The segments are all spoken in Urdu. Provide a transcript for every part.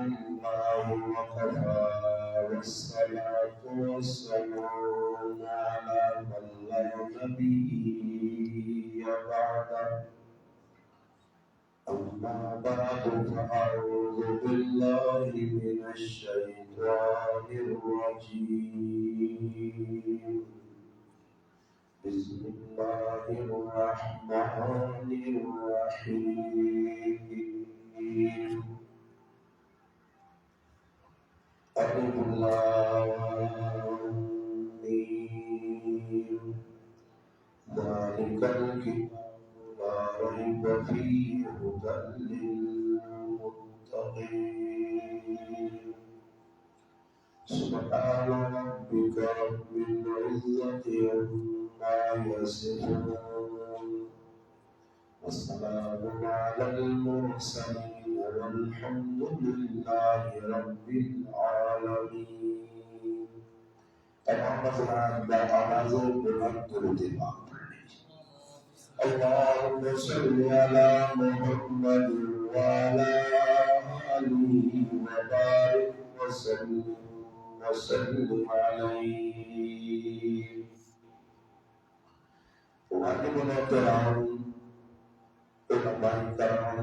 الله وكفى والصلاة والسلام على من لا نبي بعده أما بعد فأعوذ بالله من الشيطان الرجيم بسم الله الرحمن الرحيم ألف لام ميم ذلك الكتاب لا ريب فيه هدى للمتقين سبحان ربك رب العزة عما يصفون والسلام على المرسلين والحمد لله رب العالمين. تمام مسلمان بآواز بلند درود اللهم صل على محمد وعلى آله وبارك وسلم عليه. معلمنا الكرام، علماء کرام،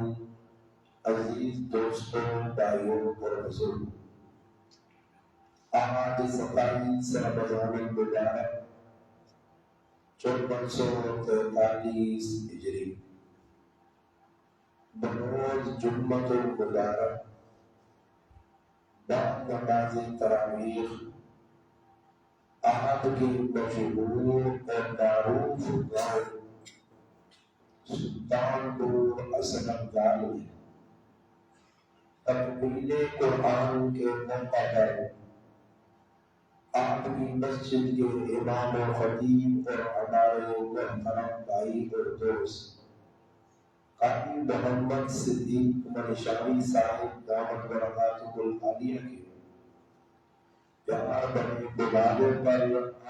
عزیز دوستوں، بھائیوں اور بزرگ، آج 27 رمضان المبارک 1443 ہجری بروز جمعۃ المبارک بعد نماز تراویح آپ کی مشہور اور معروف گاؤں سلطانپور اسلم گاہ میں تکمیل قرآن کے موقع پر آپ کی مسجد کے امام و خطیب اور ہمارے محترم بھائی اور دوست قاری محمد صدیق منشاوی صاحب دامت برکاتہ العالیہ کے پیار بنے بلادے پر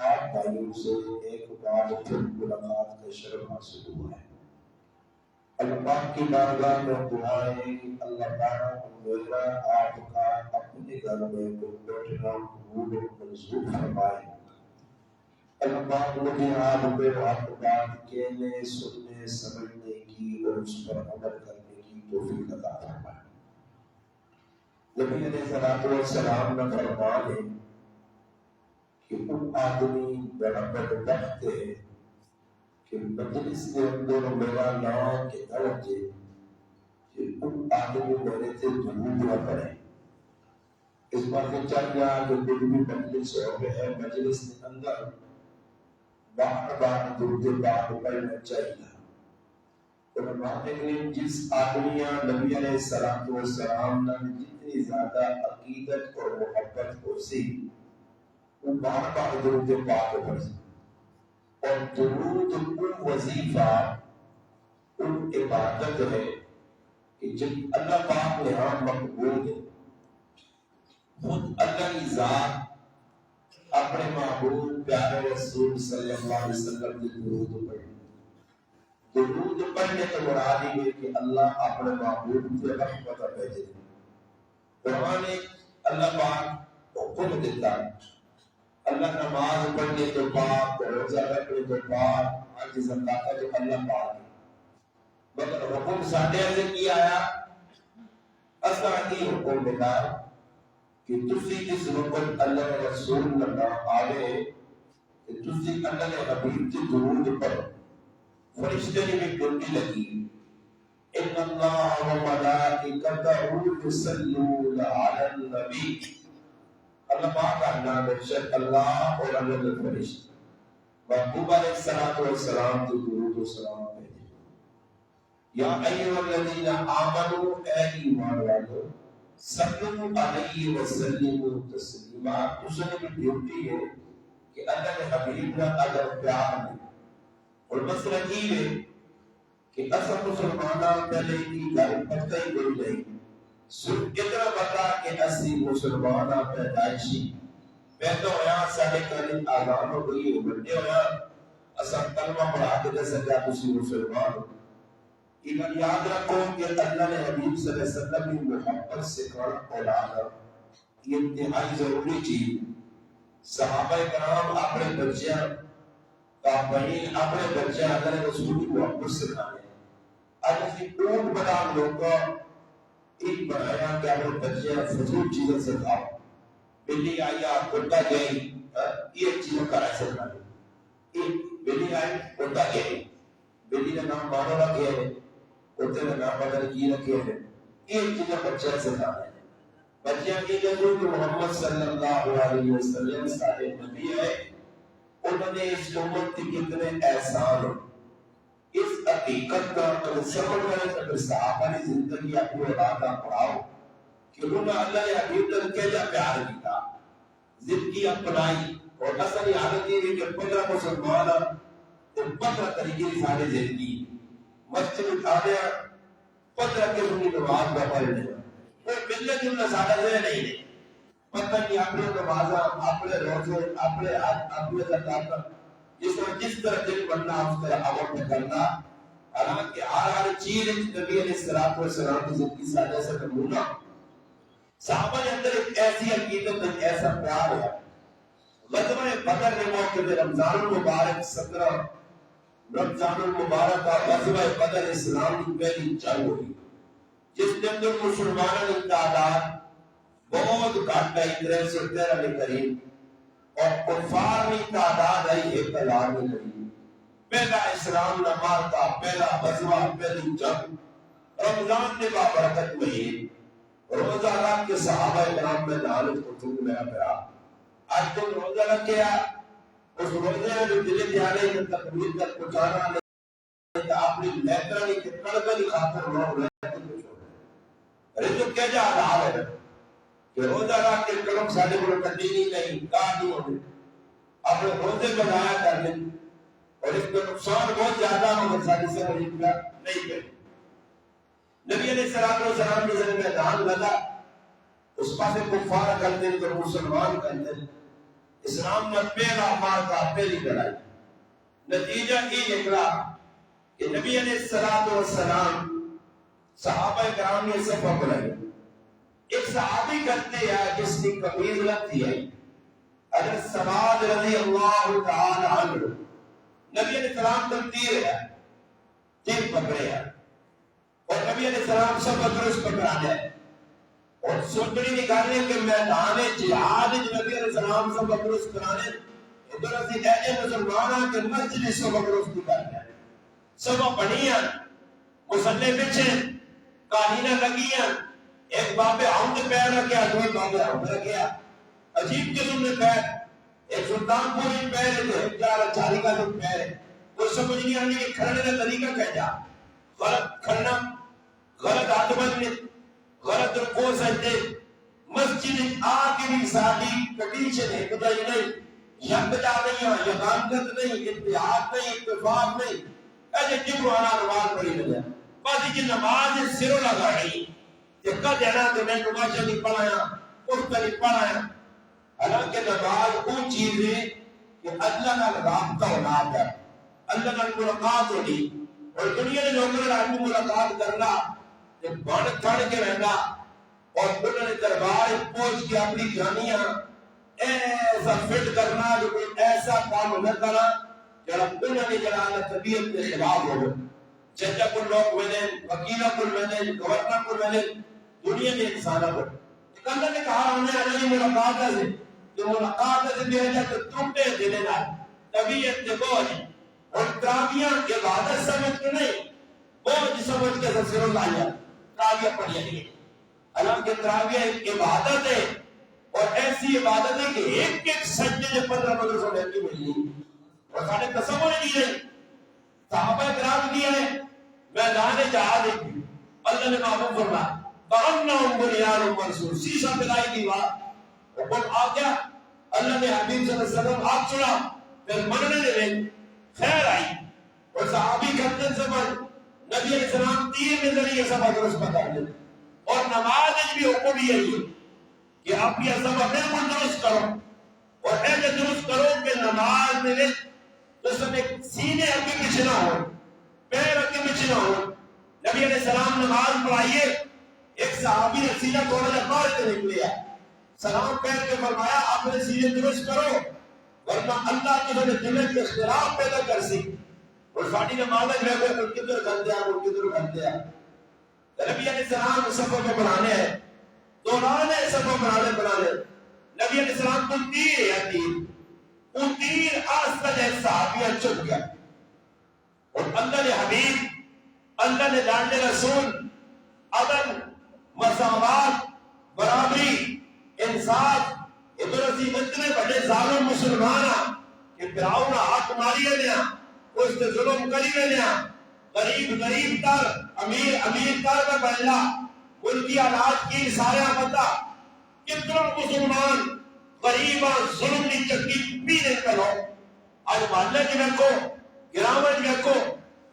آپ بھائیوں سے ایک بار پھر ملاقات کا شرف حاصل ہوا ہے۔ اللہ پاک کی بارگاہ میں دعائیں اللہ تعالیٰ میرا آپ کا اپنے گھر میں بیٹھنا قبول و منظور فرمائے۔ اللہ پاک مجھے آپ پہ آپ بات کہنے، سننے، سمجھنے کی اور اس پر عمل کرنے کی توفیق عطا فرمائے۔ نبی علیہ السلام نے فرمایا کہ ان آدمی بڑا بدبخت ہے کہ مجلس کے اندر میرا نام کے درجے کہ ان آدمی میرے سے درود نہ پڑھیں۔ اس بات سے چل گیا کہ کوئی بھی مجلس ہو ہے مجلس کے اندر بار بار درود پاک پڑھنا چاہیے۔ علماء نے جس آدمیاں نبی علیہ السلام نے جتنی زیادہ عقیدت اور محبت کو سی وہ بار بار درود پاک پڑھیں، اور درود ان وظیفہ ان عبادت ہے کہ جب اللہ پاک نے ہاں مقبول ہے۔ خود اللہ کی ذات اپنے محبوب پیارے رسول صلی اللہ علیہ وسلم کے درود پڑھے۔ درود پڑھنے کا مراد یہ ہے کہ اللہ اپنے محبوب سے رحمت بھیجے۔ قرآن اللہ پاک حکم دیتا ہے، اللہ نماز پڑھنے کے بعد، روزہ رکھنے کے بعد، حج زکات جو اللہ پاک ہے، مگر حکم ساڈے سے کیا آیا اساں کی حکم دیتا کہ تسی جس وقت اللہ کے رسول اللہ آوے کہ تسی اللہ کے حبیب سے درود پڑھو۔ فرشتے نے بھی ڈیوٹی لگی، ان اللہ و ملائکتہ یصلون علی النبی، اللہ پاک کا نام ہے شک اللہ اور اللہ کے فرشتے محبوب علیہ السلام کی درود و سلام بھیجے۔ یا ایھا الذین آمنوا، اے ایمان والو، صلو علیہ وسلموا تسلیما۔ اس نے بھی ڈیوٹی ہے کہ اللہ کے حبیب کا اگر پیار ہے، اور مسئلہ یہ ہے کہ اصل مسلمانہ پہلے کی گل پتہ ہی کوئی نہیں، صرف اتنا پتا کہ اسی مسلمانہ پیدائشی پیدا ہویا، سارے کلی آزان ہو گئی، بڑے ہویا، اصل کلمہ پڑھا کے دے سکیا تسی مسلمان ہو۔ ایمان یاد رکھو کہ اللہ نے حبیب صلی اللہ علیہ وسلم کی محبت سے کرنا اولاد یہ انتہائی ضروری چیز. صحابہ کرام اپنے بچیاں تابعین اپنے بچے اللہ رسول کی محبت سے کھانے. آج اسی اونٹ بدام لوگ کا ایک بنایا کہ اپنے بچے فضول چیزیں سے کھاؤ. بلی آئی آپ کتا گئی یہ چیزوں کا ایسے کھانے. بلی آئی کتا گئی بلی کا نام مانو رکھے ہے کتے کا نام بدل کی رکھے ہے. یہ چیزیں بچے سے کھانے. بچیاں کی جدو کہ محمد صلی اللہ علیہ وسلم سارے نبی ہے انہوں نے اس امت کی کتنے احسان اس حقیقت کا اگر سمجھ رہے اگر صحابہ نے زندگی اپنی اولادہ پڑھاؤ کہ انہوں نے اللہ نے حبیب تک کیجا پیار کیا زندگی اپنائی. اور اصلی حالت یہ ہے کہ 15 مسلمان 15 طریقے کی سارے زندگی مسجد آنے 15 کے اپنی نماز کا پڑھنے کوئی ملنے جلنا سادہ سے نہیں ہے. پتہ کہ اپنے نمازہ اپنے روزے اپنے زکاة جس طرح دل بننا اس طرح عمل میں کرنا. حالانکہ ہر چیز نبی علیہ السلام کی زندگی سادہ سے نمونہ. صحابہ کے اندر ایک ایسی عقیدت ایک ایسا پیار ہے. غزوہ بدر کے موقع میں رمضان المبارک 17 رمضان المبارک کا غزوہ بدر اسلام کی پہلی جنگ ہوئی جس کے اندر مسلمانوں کی تعداد بہت گھٹ آئی 313 کے قریب اور کفار کی تعداد آئی 1000 کے قریب. پہلا اسلام نمال کا پہلا غزوہ پہلی جنگ رمضان کے بابرکت مہین روزہ رکھ کے صحابہ کرام میں دعوت کو چون میرا پیرا. آج تم روزہ رکھے اس روزے میں جو دل دیانے کی تقریر تک پہنچانا نہیں کہ اپنی محترانی کے کڑکلی خاطر لوگ رہتے کچھ ہو رہے. ارے تو کیا جا حال ہے کہ روزہ رکھ کے کلم ساڑھے کو تدینی نہیں کہا نہیں ہونے اپنے روزے کو لایا کر لیں اور اس کا نقصان بہت زیادہ مگر ساڑھے سے نہیں کریں. نبی علیہ السلام کی ذریعے میدان لگا اس پاس کفار کرتے ہیں تو مسلمان کرتے ہیں. اسلام نے پہلا مارکا پہلی لڑائی. نتیجہ یہ نکلا کہ نبی علیہ السلام صحابہ کرام نے صفہ بلائی. ایک صحابی کرتے ہیں جس کی قمیض لگتی ہے حضرت سواد رضی اللہ تعالی عنہ. نبی علیہ السلام کا تیر ہے تیر پکڑے ہیں اور نبی علیہ السلام سب درست پکڑانے ہیں اور سنتری نکالنے کے میدان جہاد نبی علیہ السلام سب درست کرانے ادھر اسی اے مسلمانوں کے مسجد سب درست نکالنے سب بنیاں مسلح بچھے قالینہ لگیاں ایک بابے ہم پیر رکھیا دوئی بابے ہم رکھیا عجیب قسم میں پیر ایک سلطان پوری پیر ہے ایک جارہ چاری کا جو پیر ہے وہ سمجھ نہیں آنے کہ کھڑنے کا طریقہ کہہ جا غلط کھڑنا غلط آدمت نے غلط رکھو سجدے مسجد آگے بھی سادی کنڈیشن ہے بدائی نہیں یک بجا نہیں ہے یقانت نہیں اتحاد نہیں اتفاق نہیں ایسے جبرانا نماز پڑھی لگا بس یہ نماز سروں لگا رہی کہ کل دینا کہ میں نماز نہیں پڑھایا اس کا نہیں پڑھایا. حالانکہ نماز وہ چیز ہے کہ اللہ کا رابطہ ہونا ہے اللہ کا ملاقات ہونی اور دنیا نے لوگوں نے آپ کو ملاقات کرنا کہ بڑھ چڑھ کے رہنا اور انہوں نے دربار پہنچ کے اپنی جانیاں ایسا فٹ کرنا جو کوئی ایسا کام نہ کرنا جڑا انہوں نے جلانا طبیعت کے خلاف ہو ججہ کو لوگ ملیں وکیلہ کو ملیں گورنر کو ملیں دنیا میں انسانہ کو اللہ نے کہا ہمیں اللہ کی ملاقات سے جو ملاقات سے بھی ہے تو ٹوٹے دلے نہ طبیعت کے بوجھ اور تراویاں عبادت سمجھ کے نہیں بوجھ سمجھ کے سر اللہ یا تراویہ پڑھیا نہیں. حالانکہ تراویہ ایک عبادت ہے اور ایسی عبادت ہے کہ ایک ایک سجدے سے 15 سو لیتی ملی اور سارے تصور نہیں رہی. صحابہ کرام کیا ہے میدان جہاد اللہ نے معلوم فرما کہنہم بنیان منصور سیسا بلائی دیوار اور کون آ گیا اللہ نے حبیب صلی اللہ علیہ وسلم آگ چڑا پھر مرنے دے رہے خیر آئی اور صحابی کتن سمجھ نبی علیہ السلام تیر میں ذریعے سبا درست پتا دے اور نماز بھی حکم بھی ہے کہ آپ یہ سبا بالکل درست کرو اور ایسے درست کرو کہ نماز میں تو سب ایک سینے اگے پیچھے نہ ہو پیر اگے پیچھے نہ ہو نبی علیہ السلام نماز پڑھائیے، ایک صحابی نے سینہ تھوڑا جا باہر سے نکلیا، سلام پہن کے فرمایا اپنے سینے درست کرو ورنہ اللہ کے دل کے اختلاف پیدا کر سی، اور ساڑی نماز میں کوئی کدھر گھنٹے ہیں وہ کدھر گھنٹے ہیں۔ نبی علیہ السلام صفوں کو بنانے ہیں، دورانے صفوں بنانے نبی علیہ السلام کو تیر یا تیر، وہ تیر آستہ جیسے صحابیاں چک گیا، اور اللہ نے حبیب، اللہ نے لانڈے رسول، عدل، مساوات، برابری، انصاف، ادھر اسی اتنے بڑے ظالم مسلمان کہ فرعون حق ماری لیا، اس نے ظلم کری لیا، غریب تر، امیر تر کا بنلا، ملکی حالات کی سارے پتا، کتنا مسلمان غریباں ظلم کی چکی پینے کرو، آج محلے کی دیکھو، گراوٹ دیکھو،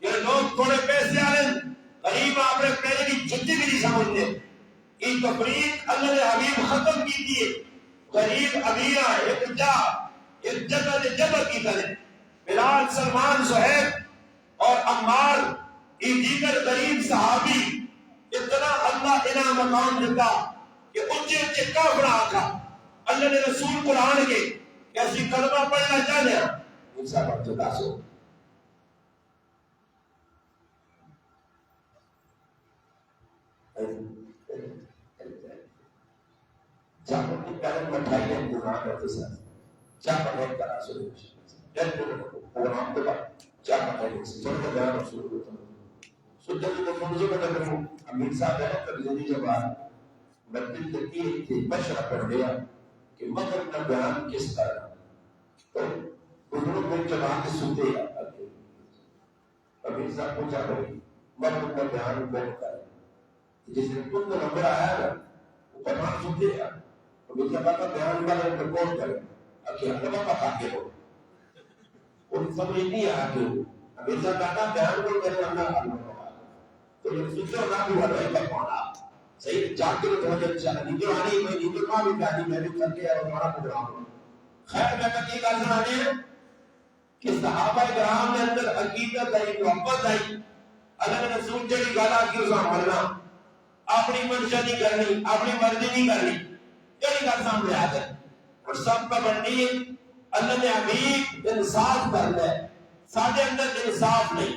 یہ لوگ تھوڑے پیسے آ رہے ہیں، غریب اپنے پیرے کی جتی بھی نہیں سمجھتے، یہ تفریق اللہ نے حبیب ختم کی دیئے، غریب امیرہ ایک جگہ نے جبر کی طرح، بلال، سلمان، صہیب اور عمار، یہ دیگر غریب صحابی، اتنا اللہ انعام مقام دیتا کہ اونچے کافر آقا اللہ نے رسول قرآن کے کیسی کلمہ پڑھنا چاہتے ہیں ان سب وقت داسو جب اپنی پہلے مٹھائی ہے قرآن کرتے ساتھ جب پڑھنے کا رسول جب قرآن کے بعد جب پڑھنے سے چھوڑ کے بیان رسول ہوتا ہے سجدہ کو منظور کا کروں امیر صاحب ہے تبلیغی جواب مدل تکی تھی بشرہ پڑھ گیا کہ مغرب کا بیان کس طرح تو بزرگ میں جواب سنتے ہیں امیر صاحب پوچھا کریں مغرب کا بیان کون کرے جس نے تم کو نمبر آیا ہے وہ قرآن سنتے ہیں امیر صاحب کا بیان والا کون کرے اکی حلوہ کا خاکے ہو ان سمجھ نہیں آیا کہ امیر صاحب کا بیان کون کرے اللہ حلوہ تو یہ سوچو نہ بھی حلوہ کا پانا صحیح جاکر توجہ چاہا نیجو آنی میں نیجو ماں بھی کہانی میں بھی کر کے اور ہمارا پروگرام ہوں خیر میں کہتی کا سنانے ہیں کہ صحابہ کرام نے اندر عقیدت آئی محبت آئی اللہ نے رسول جڑی گالا کی اسا مرنا اپنی منشا نہیں کرنی اپنی مرضی نہیں کرنی جڑی گال سامنے آ جائے اور سب کا بننی اللہ نے حبیب انصاف کرنا ہے ساڑھے اندر انصاف نہیں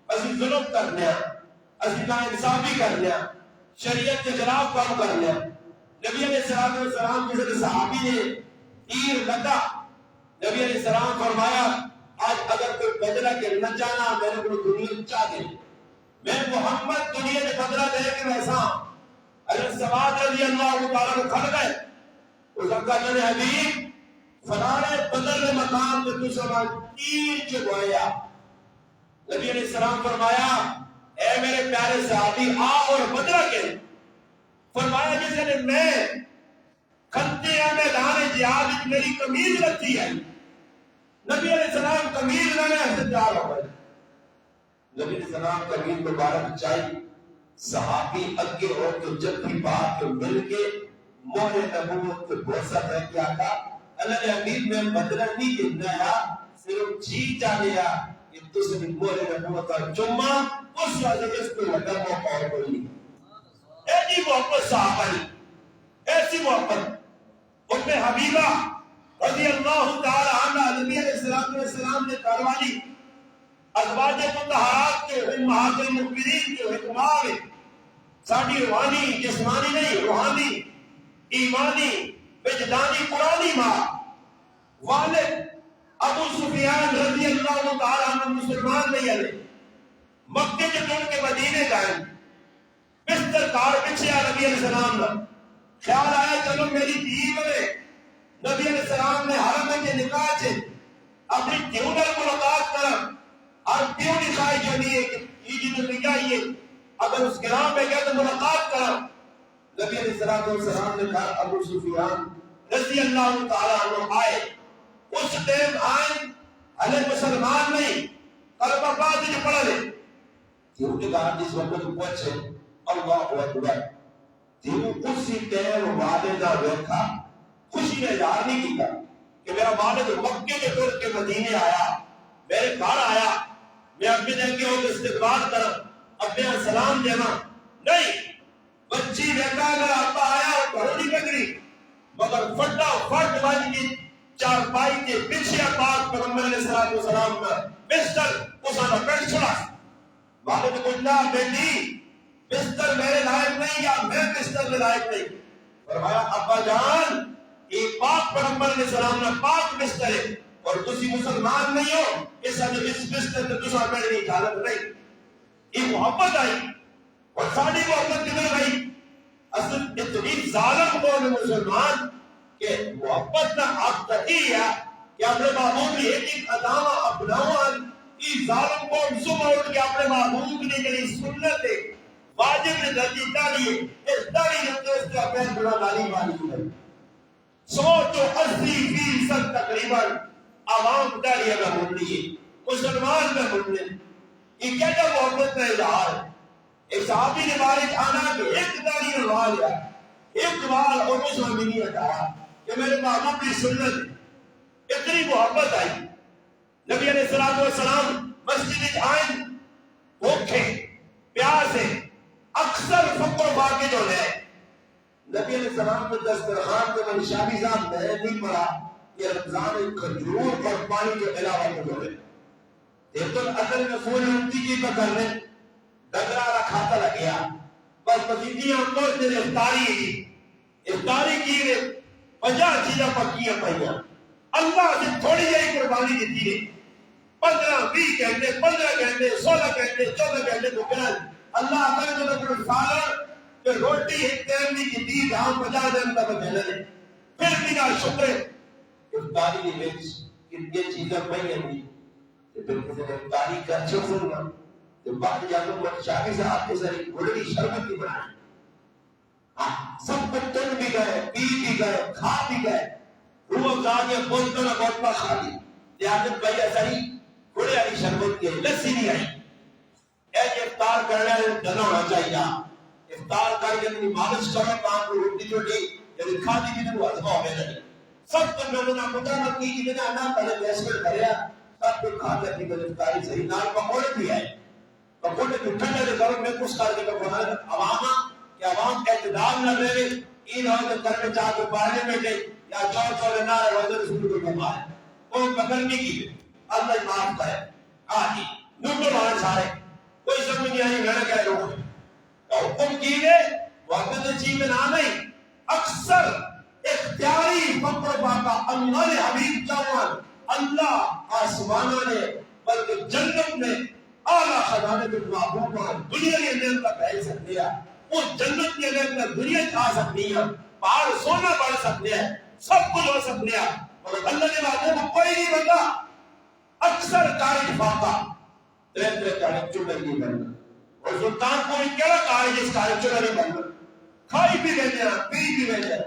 اسی ظلم کرنا ہے اسی نا انصافی کرنا ہے شریعت کے خلاف کام کر لیا نبی علیہ السلام کے صحابی نے تیر لگا نبی علیہ السلام فرمایا آج اگر کوئی بدلہ کے نہ جانا میرے کو دنیا چاہ دے میں محمد دنیا نے بدلہ دے کے ویسا حضرت سواد رضی اللہ تعالیٰ کو کھڑ گئے اس وقت اللہ نے حبیب فلانے بدل مقام میں تو سمان تیر چگوایا نبی علیہ السلام فرمایا اے میرے پیارے صحابی آ اور بدلہ کے فرمایا جیسے نے میں کھنتے ہیں میدان جہاد میری قمیض لگتی ہے نبی علیہ السلام قمیض میں ایسے جار ہو گئے نبی علیہ السلام قمیض مبارک چاہی صحابی اگے ہو تو جب بھی بات کو مل کے مہر نبوت کے بوسہ ہے کیا تھا اللہ نے حبیب میں بدلہ نہیں دینا صرف جی چاہ لیا کہ تُس نے مہر نبوت کا چمہ اس وجہ اس کو لگا موقع اور کوئی نہیں ایسی محبت صحابہ ایسی محبت ان میں حبیبہ رضی اللہ تعالی عنہ نبی علیہ السلام نے کروالی ازواج مطہرات کے امہات المؤمنین کے حکمار ساڑھی روحانی جسمانی نہیں روحانی ایمانی وجدانی قرآنی ماں والد ابو سفیان رضی اللہ تعالی عنہ مسلمان نہیں علیہ مکہ کے دن کے مدینے گئے بستر کار پچھے نبی علیہ السلام نے خیال آیا چلو میری دھی بنے نبی علیہ السلام نے حرم کے نکاح سے اپنی دیونر ملاقات کرا اور دیو نکائی جو نہیں ہے کہ یہ جنہوں نے جائیے اگر اس گرام میں گئے تو ملاقات کرا نبی علیہ السلام نے کہا ابو سفیان رضی اللہ تعالیٰ عنہ آئے اس ٹیم آئے علیہ مسلمان نہیں قلبہ بات جو پڑھا لے دیو کے کہا جس وقت پوچھے اللہ اکبر دیو اسی ٹیم والدہ بیٹھا خوشی نے اظہار نہیں کیتا کہ میرا والد مکے کے دور کے مدینے آیا میرے گھر آیا میں اپنے دن کے ہوں استقبال کروں ابے سلام دینا نہیں. بچی بیٹا اگر آپ آیا اور گھروں نہیں پکڑی مگر فٹا فٹ بج کی چارپائی کے پیچھے پاک پیغمبر علیہ السلام کا بستر اسانا بیٹھ چھوڑا. والد کو کہا بیٹی بستر میرے لائق نہیں یا میں بستر میں لائق نہیں. فرمایا ابا جان یہ پاک پیغمبر علیہ السلام نے پاک بستر ہے اور تسی مسلمان نہیں ہو اس بستر میں تسا بیٹھنے کی اجازت نہیں. یہ محبت آئی اور ساری محبت کدھر گئی. اصل اتنی ظالم قوم مسلمان کہ محبت نہ آپ تھی ہے کہ اپنے محبوب کی ایک ایک ادامہ اپناوان یہ ظالم قوم صبح اٹھ کے اپنے محبوب نے کہی سنت ہے واجب نے درجی داری ہے اس داری نے اس کا پیر بڑا داری والی ہے. سوچو 80% تقریباً عوام داری اگر بڑھنی ہے مسلمان میں بڑھنے یہ کیا جب محبت کا اظہار ہے. ایک صحابی نے بارش آنا کہ ایک داری نے لوا لیا ایک وال اور اس میں بھی نہیں ہٹایا کہ میرے محبوب کی سنت. اتنی محبت آئی. نبی علیہ السلام مسجد میں آئیں بھوکے پیاسے اکثر فقر باقی جو ہے نبی علیہ السلام نے دسترخوان کے من شامی صاحب میں نہیں پڑا کہ رمضان کھجور اور پانی کے علاوہ کو ہے. ایک اصل میں سونے امتی کی پکڑنے ڈگرا رکھاتا لگیا بس مزیدیاں تو تیرے افطاری کی 50 چیزیں پکیاں پہیاں اللہ سے تھوڑی جائی قربانی دیتی ہے 15-20 گھنٹے 15 گھنٹے 16 گھنٹے 14 گھنٹے کو کرا اللہ اگر جو اپنے سالر کہ روٹی ایک ٹائم کی دی دام 50 دن کا بچے پھر بنا شکر افطاری کی وچ کتنی چیزیں پہیاں دی پھر کسی نے افطاری کا اچھا سننا تو بعد جانو وہ شاہی صاحب کے ذریعے گھڑی شربت کی بنائی سب بچن بھی گئے پی بھی گئے کھا بھی گئے روح زادیاں بولتا نہ بولتا کھا دی لیاقت بھائی ایسا ہی گھڑی آئی شربت کی لسی نہیں آئی. ایک افطار کرنا ہے جنا ہونا چاہیے افطار کر کے اپنی مالش کرو کام کو روٹی چھوٹی یعنی کھا دی بھی وہ ہضمہ ہونے لگے سب کو میں نے مدہ نہ کی کہ میں نہ پہلے بیسمنٹ کریا سب کو کھا کے اپنی افطاری صحیح نال پکوڑے بھی آئے پکوڑے بھی ٹھنڈے دے کرو میں کچھ کر کے پکوڑا عوامہ کہ عوام اعتدال نہ لے این ہو تو کرنے چاہ کے پڑھنے میں گئی یا چور نہ روزہ رسول کو کما ہے وہ پکڑنے کی اللہ معاف کرے آجی نوٹو مارے سارے کوئی سمجھ نہیں آئی میں نے کہہ لوگ حکم کی گئے وقت چیز میں نہ نہیں اکثر اختیاری فقر باقا اللہ نے حبیب جوان اللہ آسمانہ نے بلکہ جنت میں اعلیٰ خزانے کے محبوب پر دنیا کے اندر کا پہل سکتے ہیں وہ جنت کے اندر دنیا کھا سکتی ہے پہاڑ سونا پڑ سکتے ہیں سب کچھ ہو سکتے ہیں اور اللہ نے محبوب کو کوئی نہیں بنتا اکثر کاری فاقہ ترے کاری چڑھا نہیں بننا اور سلطان کو بھی کیا کاری جس کاری چڑھا نہیں بننا کھائی بھی گئے ہیں پی بھی گئے ہیں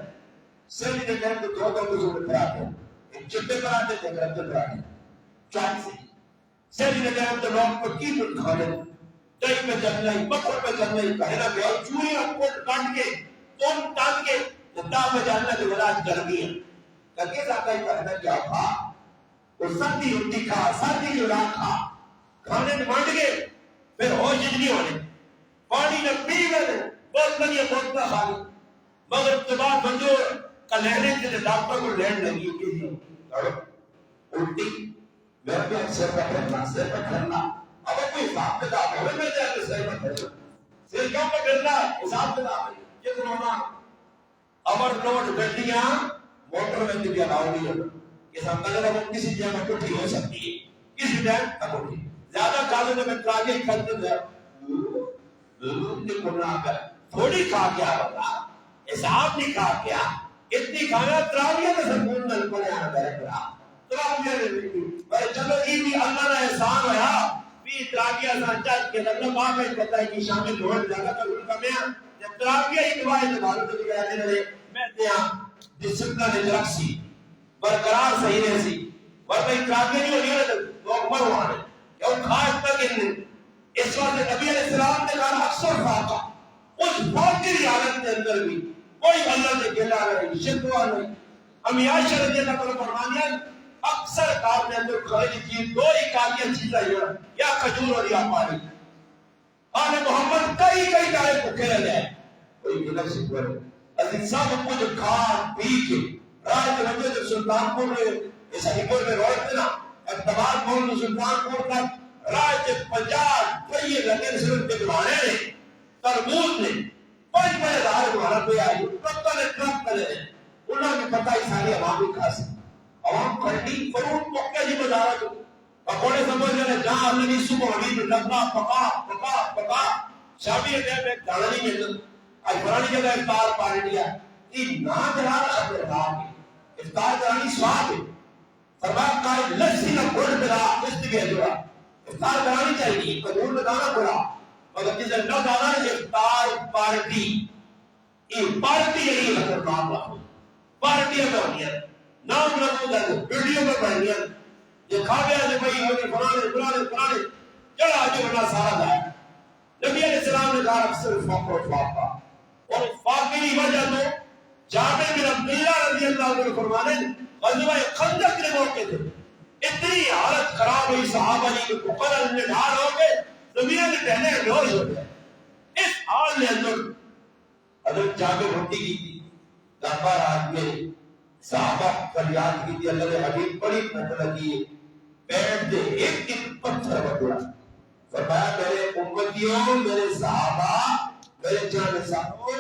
سیلی نے کہنے تو دو کچھ پر آتے ہیں ایک چٹے پر آتے تھے گرد پر آتے چاہی سے سیلی نے کہنے تو لوگ پر کی پر کھانے دہی میں جب نہیں بکر میں جب نہیں کہنا گیا چوری اپنے کانٹ کے تون ٹان کے دا میں جاننا کہ ولاد گرمی ہے کہ ساکہ ہی کہنا کیا کھا اور سردی روٹی کھا سردی جو راہ کھا کھانے میں مانڈ گئے پھر ہوش جتنی ہونے پانی میں پی گئے بہت لگی بہت نہ خالی مگر اتبار منجور کا لہنے کے ڈاکٹر کو لہن لگی کہ الٹی میں بھی سر پر کرنا اب کوئی حساب کتاب ہے میں جا کے سر پر کرنا سر کیوں پر کرنا حساب کتاب ہے جتنا ہونا اوور لوڈ گڈیاں موٹر میں بھی الاؤ نہیں ہوتا کہ سب اگر وہ کسی جگہ میں اٹھی ہو سکتی ہے کسی ٹائم تک اٹھی زیادہ کھانے میں ٹرالی کرتے تھے تھوڑی کھا کیا ہوگا حساب نہیں کھا کیا اتنی کھانا تراویہ میں سکون نل پر آنا کرے گا تراویہ میں چلو یہ بھی اللہ نے احسان ہویا بھی تراویہ سانچہ کے اللہ پاک ہے پتہ ہے کہ شامل ڈھوڑ جاگا تو ان کا میں جب تراویہ ہی دعائے دبارو تو کہتے ہیں میں دیا ڈسپلن اجرکسی برقرار صحیح رہے سی ورنہ تراویہ نہیں ہو رہی ہے لوگ مر ہوا ہے یا وہ کھا اتنا کہ اس وقت نبی علیہ السلام نے کہا اکثر فاقہ اس باقی حالت کے اندر بھی کوئی اللہ سے گلا نہیں شکوا نہیں ہم عائشہ رضی اللہ عنہ فرمانیاں اکثر کام کے اندر خارج کی دو ہی کامیاں چیزیں ہیں یا کھجور اور یا پانی آل محمد کئی کئی دائے بھوکے رہ جائے کوئی گلک شکر عزیز صاحب کچھ کھان پی کے رائے کے وجہ سے سلطانپور میں اس حکر میں روئے تھے نا اقتبار مول سلطانپور تک رائے کے 50 پہیے لگے صرف دکھوانے نے ترموز نے 5,000 دوارا پہ آئی ٹرکہ نے ٹرک کرے ہیں انہوں نے پتہ ہی ساری عوام بھی کھا سکتے عوام کھڑی فروٹ مکہ جی بزارہ جو پکوڑے سمجھ جانے جہاں اللہ کی صبح حدید لگنا پکا پکا پکا شامی ہے میں کھانا نہیں ملتا آج پرانی جگہ افطار پانے دیا یہ نا جرا رہا ہے افطار کرانی سواب ہے فرمایا کار لسی نہ گھوڑ پلا اس لیے جوڑا افطار کرانی چاہیے قدور لگانا پڑا مگر جسے نہ جانا ہے افطار پارٹی یہ پارٹی یہی حضرت معاملہ ہو پارٹیاں میں ہونی ہے نام لگو گا ویڈیو میں پڑھنی ہے یہ کھا گیا جو بھائی ہونے فلانے چلا جو بنا سارا دائیں نبی علیہ السلام نے کہا اکثر فاقہ و فاقہ اور فاقی کی وجہ تو جابر بن عبداللہ رضی اللہ عنہ فرمانے غزوہ خندق کے موقع تھے اتنی حالت خراب ہوئی صحابہ جی کے پکڑ میں ڈھال ہو گئے زمین کے ٹہنے ڈھول ہو گئے اس حال میں اندر حضرت جابر روٹی کی تھی لمبا رات میں صحابہ فریاد کی تھی اللہ نے حبیب بڑی پتہ لگی پیٹ دے ایک پتھر بڑھا فرمایا میرے امتیوں میرے صحابہ میرے جان صاحبوں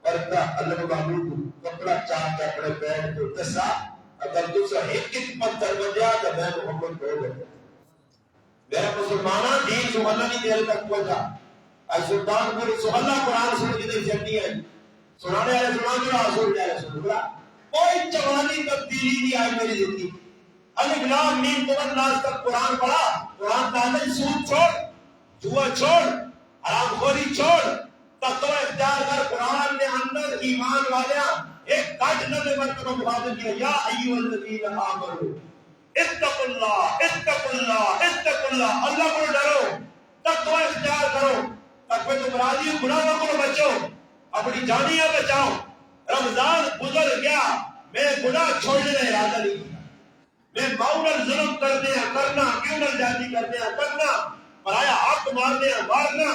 پردہ اللہ معبود کپڑا چاہ کے اپنے پیٹ کو کسا اگر دوسرا ایک پتھر بجا تو میں محمد ہو گئے میرا مسلمانہ دین سبحانہ نہیں دیر تک پہنچا آج سلطان پوری سبحانہ قرآن سن کے دے جنی ہے سنانے والے سنان جو آسول جائے سن گا کوئی جوانی تبدیلی نہیں آئی میری زندگی الف لام میم قرآن ناز تک قرآن پڑھا قرآن تعالیٰ سود چھوڑ جوا چھوڑ حرام خوری چھوڑ تقوی اختیار کر قرآن نے اندر ایمان والیاں ایک کاٹ نبی مرتبہ مخاطب کیا یا ایوہ الذین آمنوا اتقوا اللہ اللہ کو ڈرو تقوی اختیار کرو تقوی تو مرادی گناہوں کو بچو اپنی جانیاں بچاؤ رمضان گزر گیا میں گناہ چھوڑنے کا ارادہ نہیں کیا میں معمول ظلم کرنا کیوں نہ جاتی کرنا پرایا حق مارنا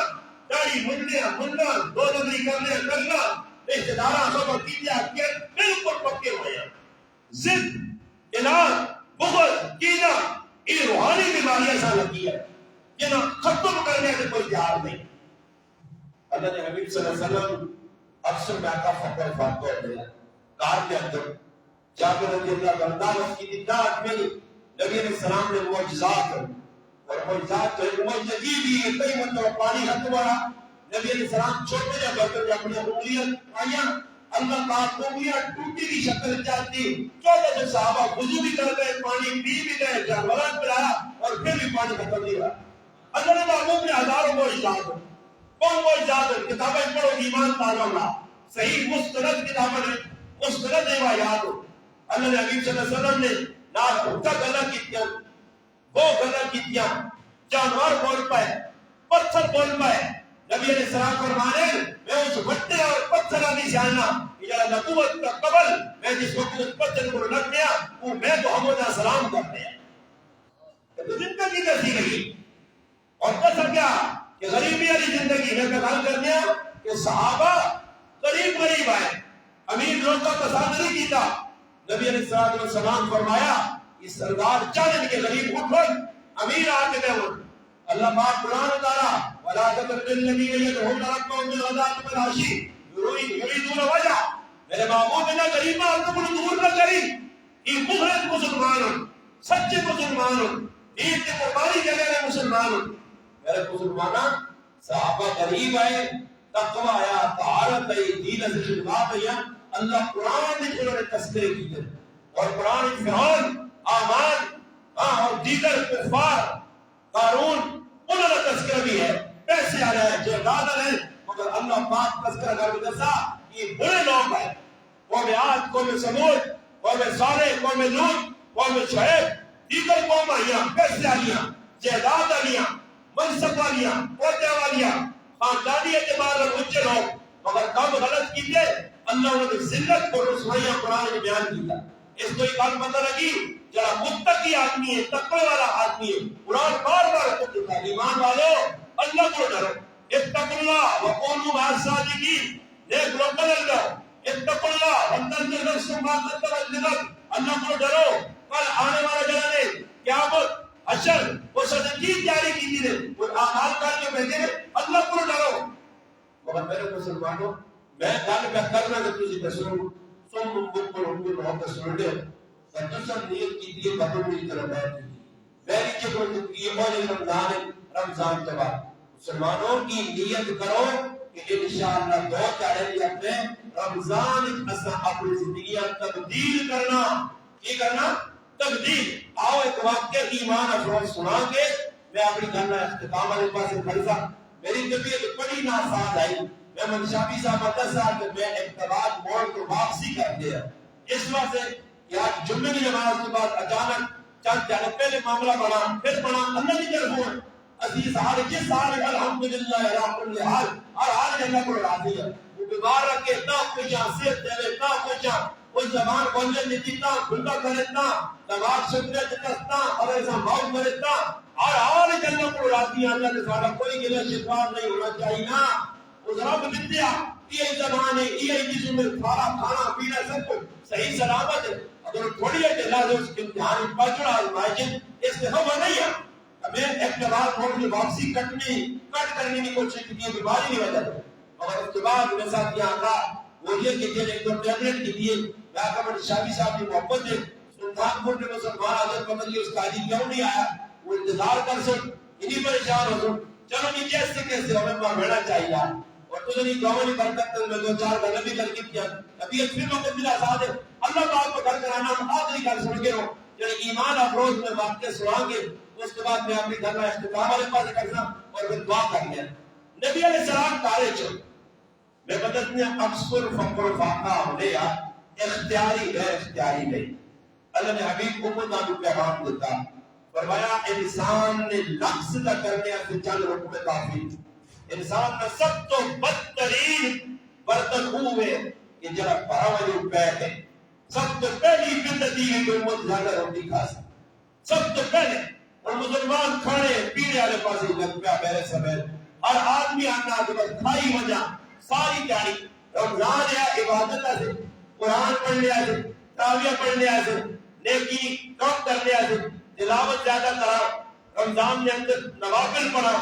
داڑھی مننا دو نظری کرنا رشتہ داراں سب کیتیا کہ بالکل پکے ہوئے ہیں ضد اناد بغض کینہ یہ روحانی بیماریاں سا لگی ہے جنہیں ختم کرنے سے کوئی تیار نہیں اللہ نے حبیب صلی اللہ علیہ وسلم اکثر میں آقا فقر فاتح ہوتے ہیں کار کے اندر جابر رضی اللہ عنہ کی دیدات میں نبی علیہ السلام نے معجزات اور معجزات تو ایک معجزی بھی کئی مرتبہ پانی ختم ہوا نبی علیہ السلام چھوٹے جا برتن میں اپنی انگلیاں آئیاں اللہ پاک انگلیاں ٹوٹی کی شکل چاہتی 14 صحابہ وضو بھی کر گئے پانی پی بھی گئے جانورات پلایا اور پھر بھی پانی ختم نہیں ہوا اللہ نے معلوم نے ہزاروں معجزات کون معجزات کتابیں پڑھو ایمان تازہ ہوگا صحیح مستند کتابیں مستند روایات اللہ نے حبیب صلی اللہ علیہ وسلم نے نہ بھوکا گلا کیتیاں وہ گلا کیتیاں جانور بول پائے پتھر بول پائے نبی علیہ السلام فرمانے میں اس بٹے اور پتھر کا نشانہ یا نبوت کا قبل میں جس وقت اس پتھر کو لگ گیا وہ میں محمد علیہ السلام کرتے ہیں تو زندگی کیسی رہی اور کیسا کیا کہ غریبی والی زندگی میں بیان کر دیا کہ صحابہ غریب آئے امیر لوگ کا تصادر نہیں کیتا نبی علیہ السلام فرمایا یہ سردار چاند کے غریب اٹھو امیر آتے میں ہوں اللہ پاک قرآن اتارا وَلَا تَتَرْجِ الَّذِينَ يَدْعُونَ رَبَّهُم بِالْغَدَاةِ وَالْعَشِيِّ يُرِيدُونَ وَجْهَهُ میرے معبود نے غریباں آپ کو دور نہ کری یہ مخلص مسلمان سچے مسلمان دین کی قربانی دینے والے مسلمان میرے مسلماناں صحابہ غریب آئے تقوی آیا طہارت آئی دین سے شروعات آئی اللہ قرآن نے انہوں نے تذکرے کیے اور قرآن فرعون آمان اور دیگر کفار قارون انہوں نے تذکرہ بھی ہے پیسے آ رہے ہیں جہداد آ رہے ہیں مگر اللہ پاک تذکرہ کر کے دسا یہ بڑے لوگ ہیں قوم عاد قوم سمود قوم صالح قوم لوط قوم شعیب دیگر قوم آئیاں پیسے آلیاں جہداد آلیاں منصب والیاں عہدے والیاں خاندانی اعتبار اور اونچے لوگ مگر کم غلط کیتے اللہ نے ذلت کو رسوائیاں قرآن میں بیان کیا اس کو ایک بات پتہ لگی جڑا متقی آدمی ہے تقوی والا آدمی ہے قرآن بار بار کو دیتا ہے ایمان والو اللہ کو ڈرو اتقوا اللہ وقولوا مع الصادقین، نیک لوگ بدل جاؤ، اتقوا اللہ وانتظر نفس ما قدمت لغد، اللہ کو ڈرو کل آنے والا جلانے قیامت حشر وہ صدقین تیاری کی تھی، وہ اعمال کر کے بھیجے، اللہ کو ڈرو۔ مگر میرے مسلمانوں، میں گل میں کرنا کہ تجھے دسوں سن ممکن پر ان کی محبت سن لے اور دوسر نیت کی دیئے بدل نہیں کرنا بیٹھ کی میری چکر زندگی اور رمضان رمضان کے بعد مسلمانوں کی نیت کرو کہ انشاءاللہ دو چاہے اپنے رمضان اپنی زندگیاں تبدیل کرنا، یہ کرنا تبدیل۔ آؤ ایک واقعہ ایمان افروز سنا کے میں اپنی کرنا اختتام والے پاس خلیفہ، میری طبیعت بڑی ناساز آئی، میں منشافی صاحب 10 سال کے میں اقتباس موڑ کو واپسی کر دیا اس وقت سے کہ آج جمعے کی نماز کے بعد اچانک چند جانے پہلے معاملہ بڑھا پھر بڑھا، اللہ کی طرف ہوا عزیز حال جس حال الحمدللہ رب الحال اور حال اللہ کو راضی ہے وہ بیمار رکھے اتنا کچھ صحت دے اتنا کچھ وہ زبان بولنے دیتا کھلا کرتا دماغ شکر جتنا اور ایسا موت مرتا اور حال اللہ کو راضی ہے، اللہ کے سارا کوئی گلہ شفا نہیں ہونا چاہیے نا اس رب ودیا یہ زبان ہے یہ جسم میں سارا کھانا پینا سب کچھ صحیح سلامت ہے، اگر تھوڑی ہے کہ اللہ سے اس کے امتحان پچڑا آزمائشن اس سے خبر نہیں ہے ہمیں اقتباس موڑ کی واپسی کٹ کرنے کی کوشش کی بیماری نہیں وجہ اور اس کے بعد میرے ساتھ یہاں کا وہ یہ کہ ایک دو ٹیبلٹ کی دیے یا کمر شاہی صاحب کی محبت ہے سلطان پور میں مسلمان حضرت محمد اس قاضی کیوں نہیں آیا وہ انتظار کر سک انہی پریشان ہو سک چلو نہیں کیسے کیسے ہمیں وہاں بھیڑا چاہیے اور تو نہیں گوانی برکت میں دو چار گھر بھی کر کے کیا ابھی ایک پھر وقت ملا آزاد ہے اللہ پاک کو گھر کرانا ہم آخری گھر سن کے ہو یعنی ایمان افروز میں واقعہ سنائیں گے اس کے بعد میں اپنی گھر میں اختتام والے پاس کرنا اور پھر دعا کرنا نبی علیہ السلام کارے چل میں بدت نے اکثر فقر فاقہ لیا اختیاری غیر اختیاری نہیں اللہ نے حبیب امت کو پیغام دیتا فرمایا انسان نے لفظ کا کرنے سے چل رکھ کافی انسان کا سب تو بدترین برتن ہوئے کہ جرا پراوی پیر ہے سب تو پہلی بدتی ہے کہ امت زیادہ روٹی کھا سکے سب تو پہلے اور مسلمان کھانے پینے والے پاس لگ پیا میرے سمے اور آدمی آنا کے بعد کھائی وجہ ساری تیاری رمضان ہے عبادت سے قرآن پڑھ لیا سے تراویح پڑھ لیا سے نیکی کم کر لیا سے تلاوت زیادہ کرا رمضان کے اندر نوافل پڑھا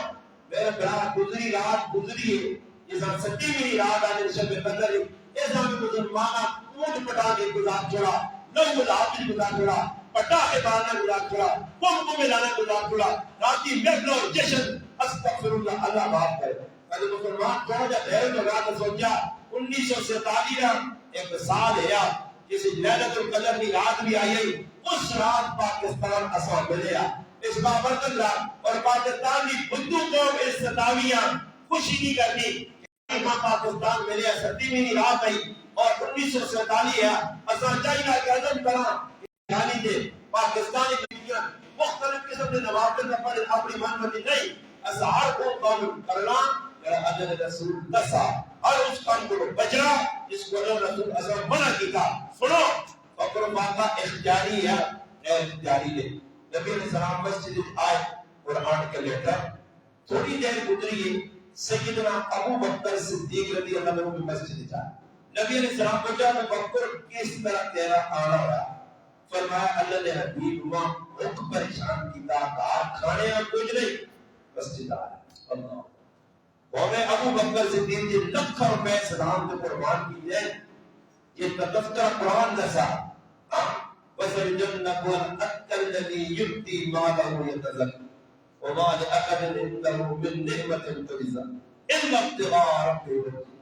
میرے برا گزری رات گزری ہے یہ سب سچی میری رات آنے شب قدر ہے اس ہمیں مسلمانہ اونٹ پٹا کے گزار چھوڑا نو گزار گزار چھوڑا پٹاخے مارنا گزار چھوڑا بم کو ملانا گزار چھوڑا راتی محفل اور جشن استغفر اللہ اللہ معاف کرے اگر مسلمان چھوڑا جا دیر تو رات سوچا 1947 ایک سال ہے جس لیلۃ القدر کی رات بھی آئی ہے اس رات پاکستان اساں ملیا اس بابرکت رات اور پاکستان کی بدو قوم اس ستاویاں خوشی نہیں کرتی پاکستان ملیا 70ویں رات آئی اور 1947 ہے اساں چاہیے کہ عزم کرا یعنی کہ پاکستانی دنیا مختلف قسم کے نوافل پر اپنی منفرد نہیں اظہار کو قوم کرنا میرا اجر رسول دسا اور اس کام کو بچنا جس کو رسول اعظم منع کیا سنو فقر ماتا اختیاری ہے اختیاری ہے نبی علیہ السلام مسجد آئے قرآن کا لیٹا تھوڑی دیر گزری سیدنا ابو بکر صدیق رضی اللہ عنہ کی مسجد جائے نبی علیہ السلام کو جانا بکر کس طرح تیرا آنا رہا فرمایا اللہ نے حبیب ماں رخ پریشان کی کار کھانے اور کچھ نہیں مسجد آئے اللہ ہمیں ابو بکر صدیق جی لکھ روپے سلام کے قربان کی جائے یہ دفتر قرآن دسا وَسَلْ جَنَّكُ وَالْأَكَّ الَّذِي يُبْتِي مَالَهُ يَتَزَكَّى وَمَا لِأَحَدٍ عِنْدَهُ مِنْ نِعْمَةٍ تُجْزَى إِلَّا ابْتِغَاءَ وَجْهِ رَبِّهِ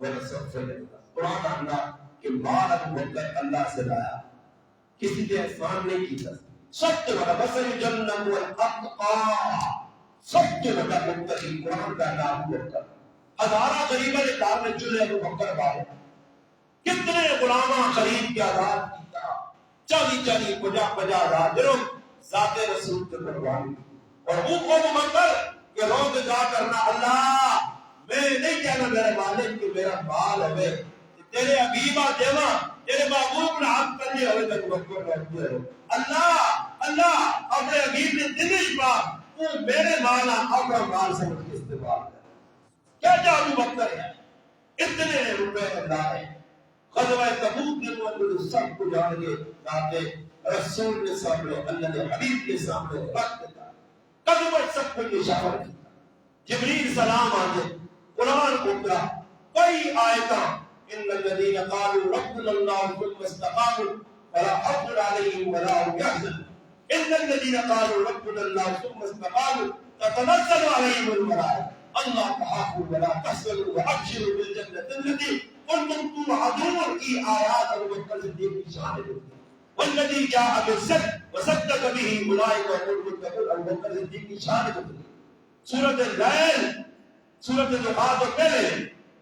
وَلَسَوْفَ يَرْضَىٰ قرآن اللہ کہ مال ابو بکر اللہ سے لایا کسی نے احسان نہیں کیا سب سے بڑا وَسَلْ جَنَّكُ وَالْأَتْقَى سب سے بڑا متقی قرآن کا نام بکر ہزارہ غریبہ نے کار میں چلے ابو بکر والے کتنے غلاماں خرید کے آزاد کیا 40-50 ہزار درہم ذات رسول کے قربانی اور وہ قوم منگر کہ روز جا کرنا اللہ میں نہیں کہنا میرے مالک کہ میرا مال ہے تیرے حبیبہ دیوا تیرے محبوب نے حق کر لیا ہوئے تک بکر رہتے ہو اللہ اپنے حبیب نے دنش پا وہ میرے مالا اپنا مال سمجھ کے استعمال ہے کیا جادو بکر ہے، اتنے روپے لائے. غزوہ تبوک کے موقع سب کو جان کے لاتے رسول کے سامنے، اللہ کے حبیب کے سامنے رکھ دیتا. قدم سب کو اشارہ کیا. جبریل سلام آتے، قرآن اترا، کئی آیتاں ان الذین قالوا ربنا اللہ ثم استقاموا فلا خوف علیہم ولا هم يحزنون. ان الذین قالوا ربنا اللہ ثم استقاموا تتنزل علیہم الملائکہ اللہ تخافوا ولا تحزنوا وابشروا بالجنة التي کنتم توعدون. کی آیات ابو بکر صدیق کی شان ہے. والذی جاء بالصدق وصدق به اولئک هم المتقون. ابو بکر صدیق کی شان ہے. سورۃ اللیل، سورۃ الضحیٰ تو پہلے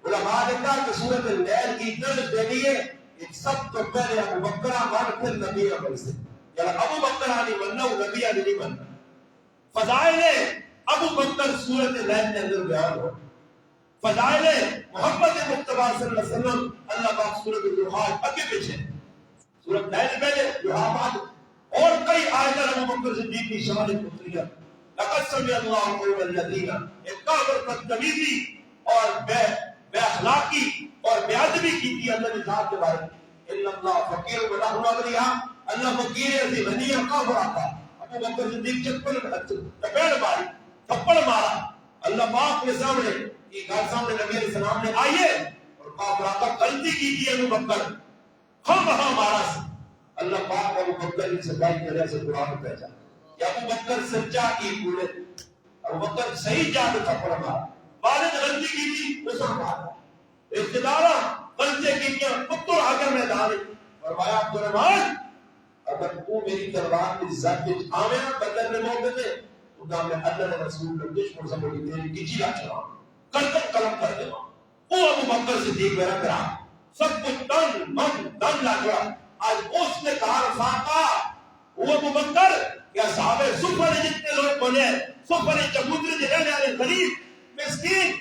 علماء نے کہا کہ سورۃ اللیل کی طرف دینی ہے ایک سب تو پہلے ابو بکر مان پھر نبی عمل سے، یعنی ابو بکر نہیں بننا وہ نبی نہیں بننا. فضائل ابو بکر سورۃ اللیل کے اندر بیان ہو. فضائل محمد مصطفیٰ صلی اللہ علیہ وسلم اللہ پاک سورۃ الضحیٰ آگے پیچھے، سورۃ اللیل پہلے ضحیٰ بعد، اور کئی آیات ابو بکر صدیق کی شان اتری. لقد سمع اللہ قول الذین، ایک کافر بدتمیزی اور بے اخلاقی اور بے ادبی کی تھی اللہ نے ذات کے بارے میں. ان اللہ فقیر ولا اغنیاء، اللہ فقیر ہے غنی اور کافر آتا. ابو بکر صدیق چپل چپیڑ ماری، تھپڑ مارا اللہ پاک کے سامنے. یہ گھر سامنے نبی علیہ السلام نے آئیے اور کافر آتا غلطی کی تھی ابو بکر ہم وہاں مارا. اللہ پاک ابو بکر کی سچائی کی وجہ سے قرآن پہنچا کہ ابو بکر سچا کی بولے. ابو بکر صحیح جا کے تھپڑ مارا. والد غلطی کی تھی اسے مارا. رشتہ داروں غلطی کی تھی پتر آ کر میدان فرمایا عبد الرحمن اگر تو میری تلوار کی ذات کے آمین بدر میں موقع دے تو میں اللہ نے رسول کو دشمن سے بڑی تیری کچی لا چلا قلم کر دے. وہ ابو بکر صدیق میرا کرا سب کچھ تن من دن لگا. آج اس نے کہا رفاقہ وہ ابو بکر یا صحابہ صفر جتنے لوگ بنے صفر چبوتر جو رہنے والے غریب مسکین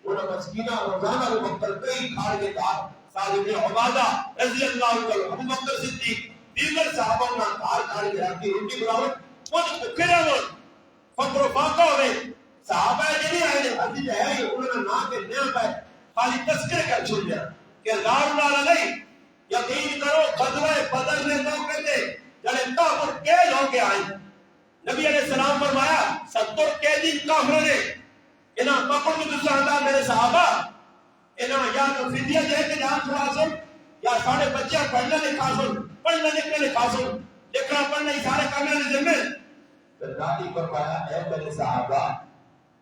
انہوں مسکینہ روزانہ ابو بکر کئی کھاڑ کے کہا. سعد بن عبادہ رضی اللہ عنہ ابو بکر صدیق دیگر صحابہ نے کھاڑ کھاڑ کے رکھی روٹی بناوٹ وہ تو پھرے وہ فقر و فاقہ ہوئے. صحابہ جنہیں آئے حدیث ہے انہوں نے نہ کے نیا پائے خالی تذکرے کا چھوڑ دیا کہ دار نہیں. یقین کرو غزوہ بدر میں موقع تھے جب کافر قید ہو کے آئے. نبی علیہ السلام فرمایا 70 قیدی کافروں نے انہاں پکڑ کے دوسرا انداز میرے صحابہ انہاں یا تو فدیہ دے کے جان چھڑا سن یا سارے بچے پڑھنے لکھا سن پڑھنے لکھنے لکھا سن لکھنا پڑھنا ہی سارے کام میرے ذمہ. نبی فرمایا اے میرے صحابہ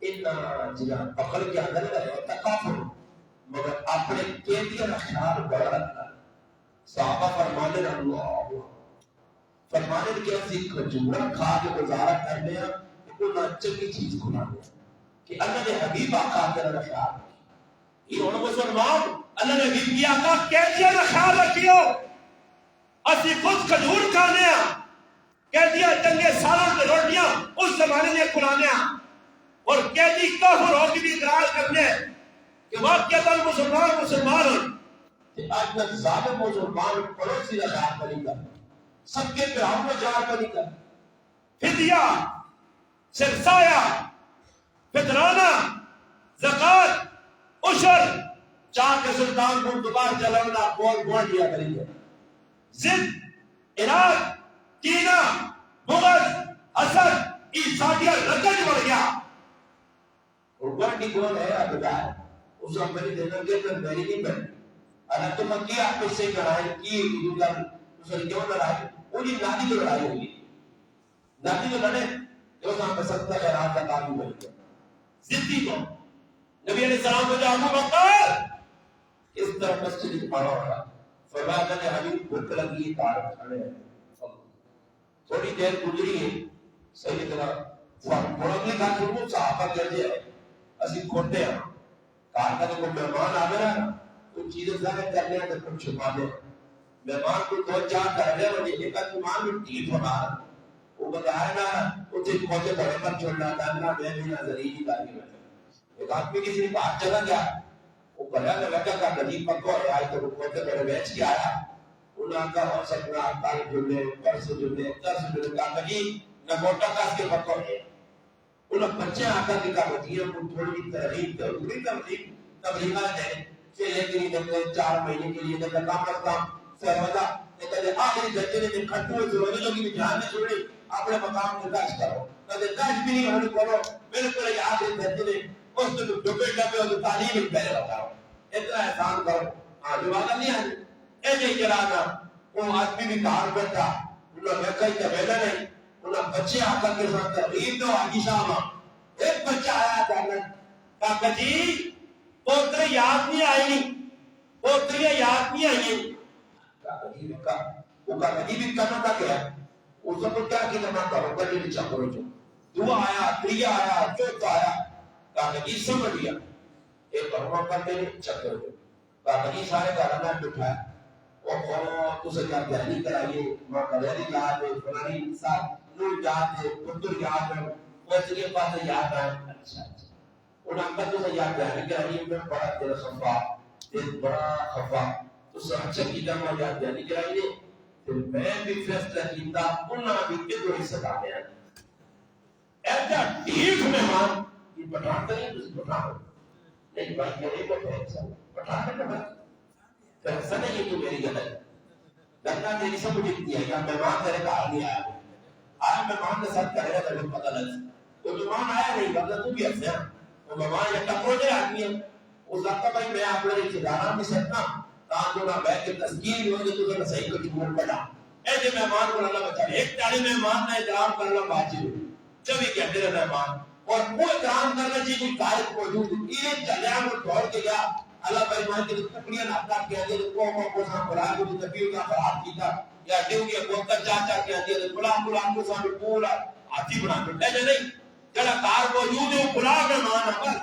انہاں جنہاں پکڑ کے اندر رہے تکافر مگر اپنے قیدیوں کا خیال بڑا رکھنا. صحابہ فرمانے اللہ فرمانے کہ ایسی کھجورا کھا کے گزارا کرنے ہیں کہ کوئی چنگی چیز کھلا دیا کہ اللہ نے حبیب آقا تیرا خیال رکھی. یہ انہوں مسلمان اللہ نے حبیب کی آقا قیدیوں کا خیال رکھیو. اسی خود کھجور کھانے ہیں قیدیاں چنگے سالوں کے روٹیاں اس زمانے میں کھلانے ہیں اور قیدی کافر ہو کے بھی اقرار کرنے کہ واقعہ مسلمان ہو کہ آج تک ظالم مسلمان پڑوسی کا خیال نہیں کر سب کے پیروں میں جار کا نہیں کر. فدیہ سرسایہ فطرانہ زکات عشر چاہ کے سلطان کو دوبار جلانا بول دیا کریں گے. ضد اراد کینہ بغض حسد عیسائیہ لگن بڑھ گیا اور بڑھ کی کون ہے ابدا اس کو میری دینا کے تو میری نہیں بنی اگر تم کیا آپ سے لڑائی کی اس نے کیوں لڑائی پوری نادی کی لڑائی ہوئی نادی میں لڑے جو کام پہ سکتا ہے رات کا کام بن گیا. ضدی کو نبی علیہ السلام کو جا ابو بکر اس طرح مسجد میں پڑا ہوا فرمایا نے حبیب بھوک لگی کار کھڑے ہیں. تھوڑی دیر گزری ہے سیدنا فاروق نے کہا کہ وہ صحابہ کہتے ہیں اسی کھوٹے ہیں کار کا کوئی مہمان آ گیا تو چیزیں ظاہر کرنے ہیں تو کچھ چھپا دے. مہمان کو دو چار کر لے اور یہ کہا تمام ٹھیک ہونا وہ بتایا نا اسے کھوٹے بڑے پر چھوڑنا تھا نا میں بھی نظری کی تاکہ میں ایک آدمی کسی نے بات چلا گیا وہ بڑا لگا کا غریب پکو ہے آئے تو وہ کھوٹے بڑے بیچ کے آیا انہوں کا ہو سکنا کل جلے پرسوں جلے 10 جلے کا غریب نہ موٹا کاس کے پکو ہے انہیں بچے آقا کی کابتیاں کو تھوڑی ترغیب ضروری تبلیغات ہے کہ لیکن یہ 4 مہینے کے لیے کام کرتا سہمتا کہتے آخری درجے میں کھٹو ضروری لوگی بھی جہاں میں چھوڑی اپنے مقام نرداش کرو کہتے داش بھی نہیں ہونے کرو بالکل یہ آخری درجے میں اس تو ڈبے ڈبے اور تعلیم ہی پہلے بتاؤ اتنا احسان کرو جو آگا نہیں آنے ایسے ہی چلانا وہ آدمی بھی کار بیٹھا انہوں نے کہیں کہ بیٹھا نہیں انہوں بچے آقا کے ساتھ تقریب دو آگی شامہ ایک بچہ آیا تھا کہا جی پوتر یاد نہیں آئی پوتریاں یاد نہیں آئی کہا جی بھی کرنا تھا کیا اس کو کیا کہ نہ کرو گا یہ بچہ کرو جو دعا آیا تریا آیا چوتھا آیا کہا جی سمجھ لیا ایک برما کرتے ہیں چکر جو کہا جی سارے کارنہ بٹھایا اور تو سے کیا دہلی کرائیے ماں کلیری یاد ہے فلانی انسان نور یاد ہے پتر یاد ہے ویسے کے پاس یاد ہے اچھا انہوں نے تو سے یاد ہے کہ یہ میں بڑا دل خفا دل بڑا خفا تو سے اچھا کی دمہ یاد دہلی کرائیے پھر میں بھی فیصلہ کیتا انہوں بھی ادھر ہی سکا دیا ایسا ٹھیک مہمان یہ پٹھان تو نہیں تسی پٹھان نہیں بھائی یہ نہیں پٹھان ہے پٹھان ایسا نہیں ہے کہ میری غلط گنگا تیری سب مجھے اتنی ہے کہ مہمان تیرے کار نہیں آیا آیا مہمان نے ساتھ کرے گا تیرے پتہ لگ تو مہمان آیا نہیں بلکہ تو بھی ایسے ہیں وہ مہمان یہ ٹپروجے آدمی ہے اس وقت بھائی میں آپ نے چدارہ میں سکتا کہاں جو نہ بیٹھ کے تسکیر ہوگی تو نے صحیح کو جمہور پڑا ایسے مہمان کو اللہ بچا ایک تاڑی مہمان نے احترام کرنا باجی جب یہ کہتے رہے مہمان اور وہ احترام کرنا چاہیے کوئی قائد موجود یہ چلیاں کو دوڑ کے گیا اللہ فرمان کے ٹکڑیاں ناپا کے اندر قوم کو سام بلا کو تبیو کا خراب کیتا یا دیو کے بوتا چاچا کے اندر بلا کو سام پورا ہاتھی بنا کے ایسے نہیں جڑا کار موجود ہے بلا کے مان پر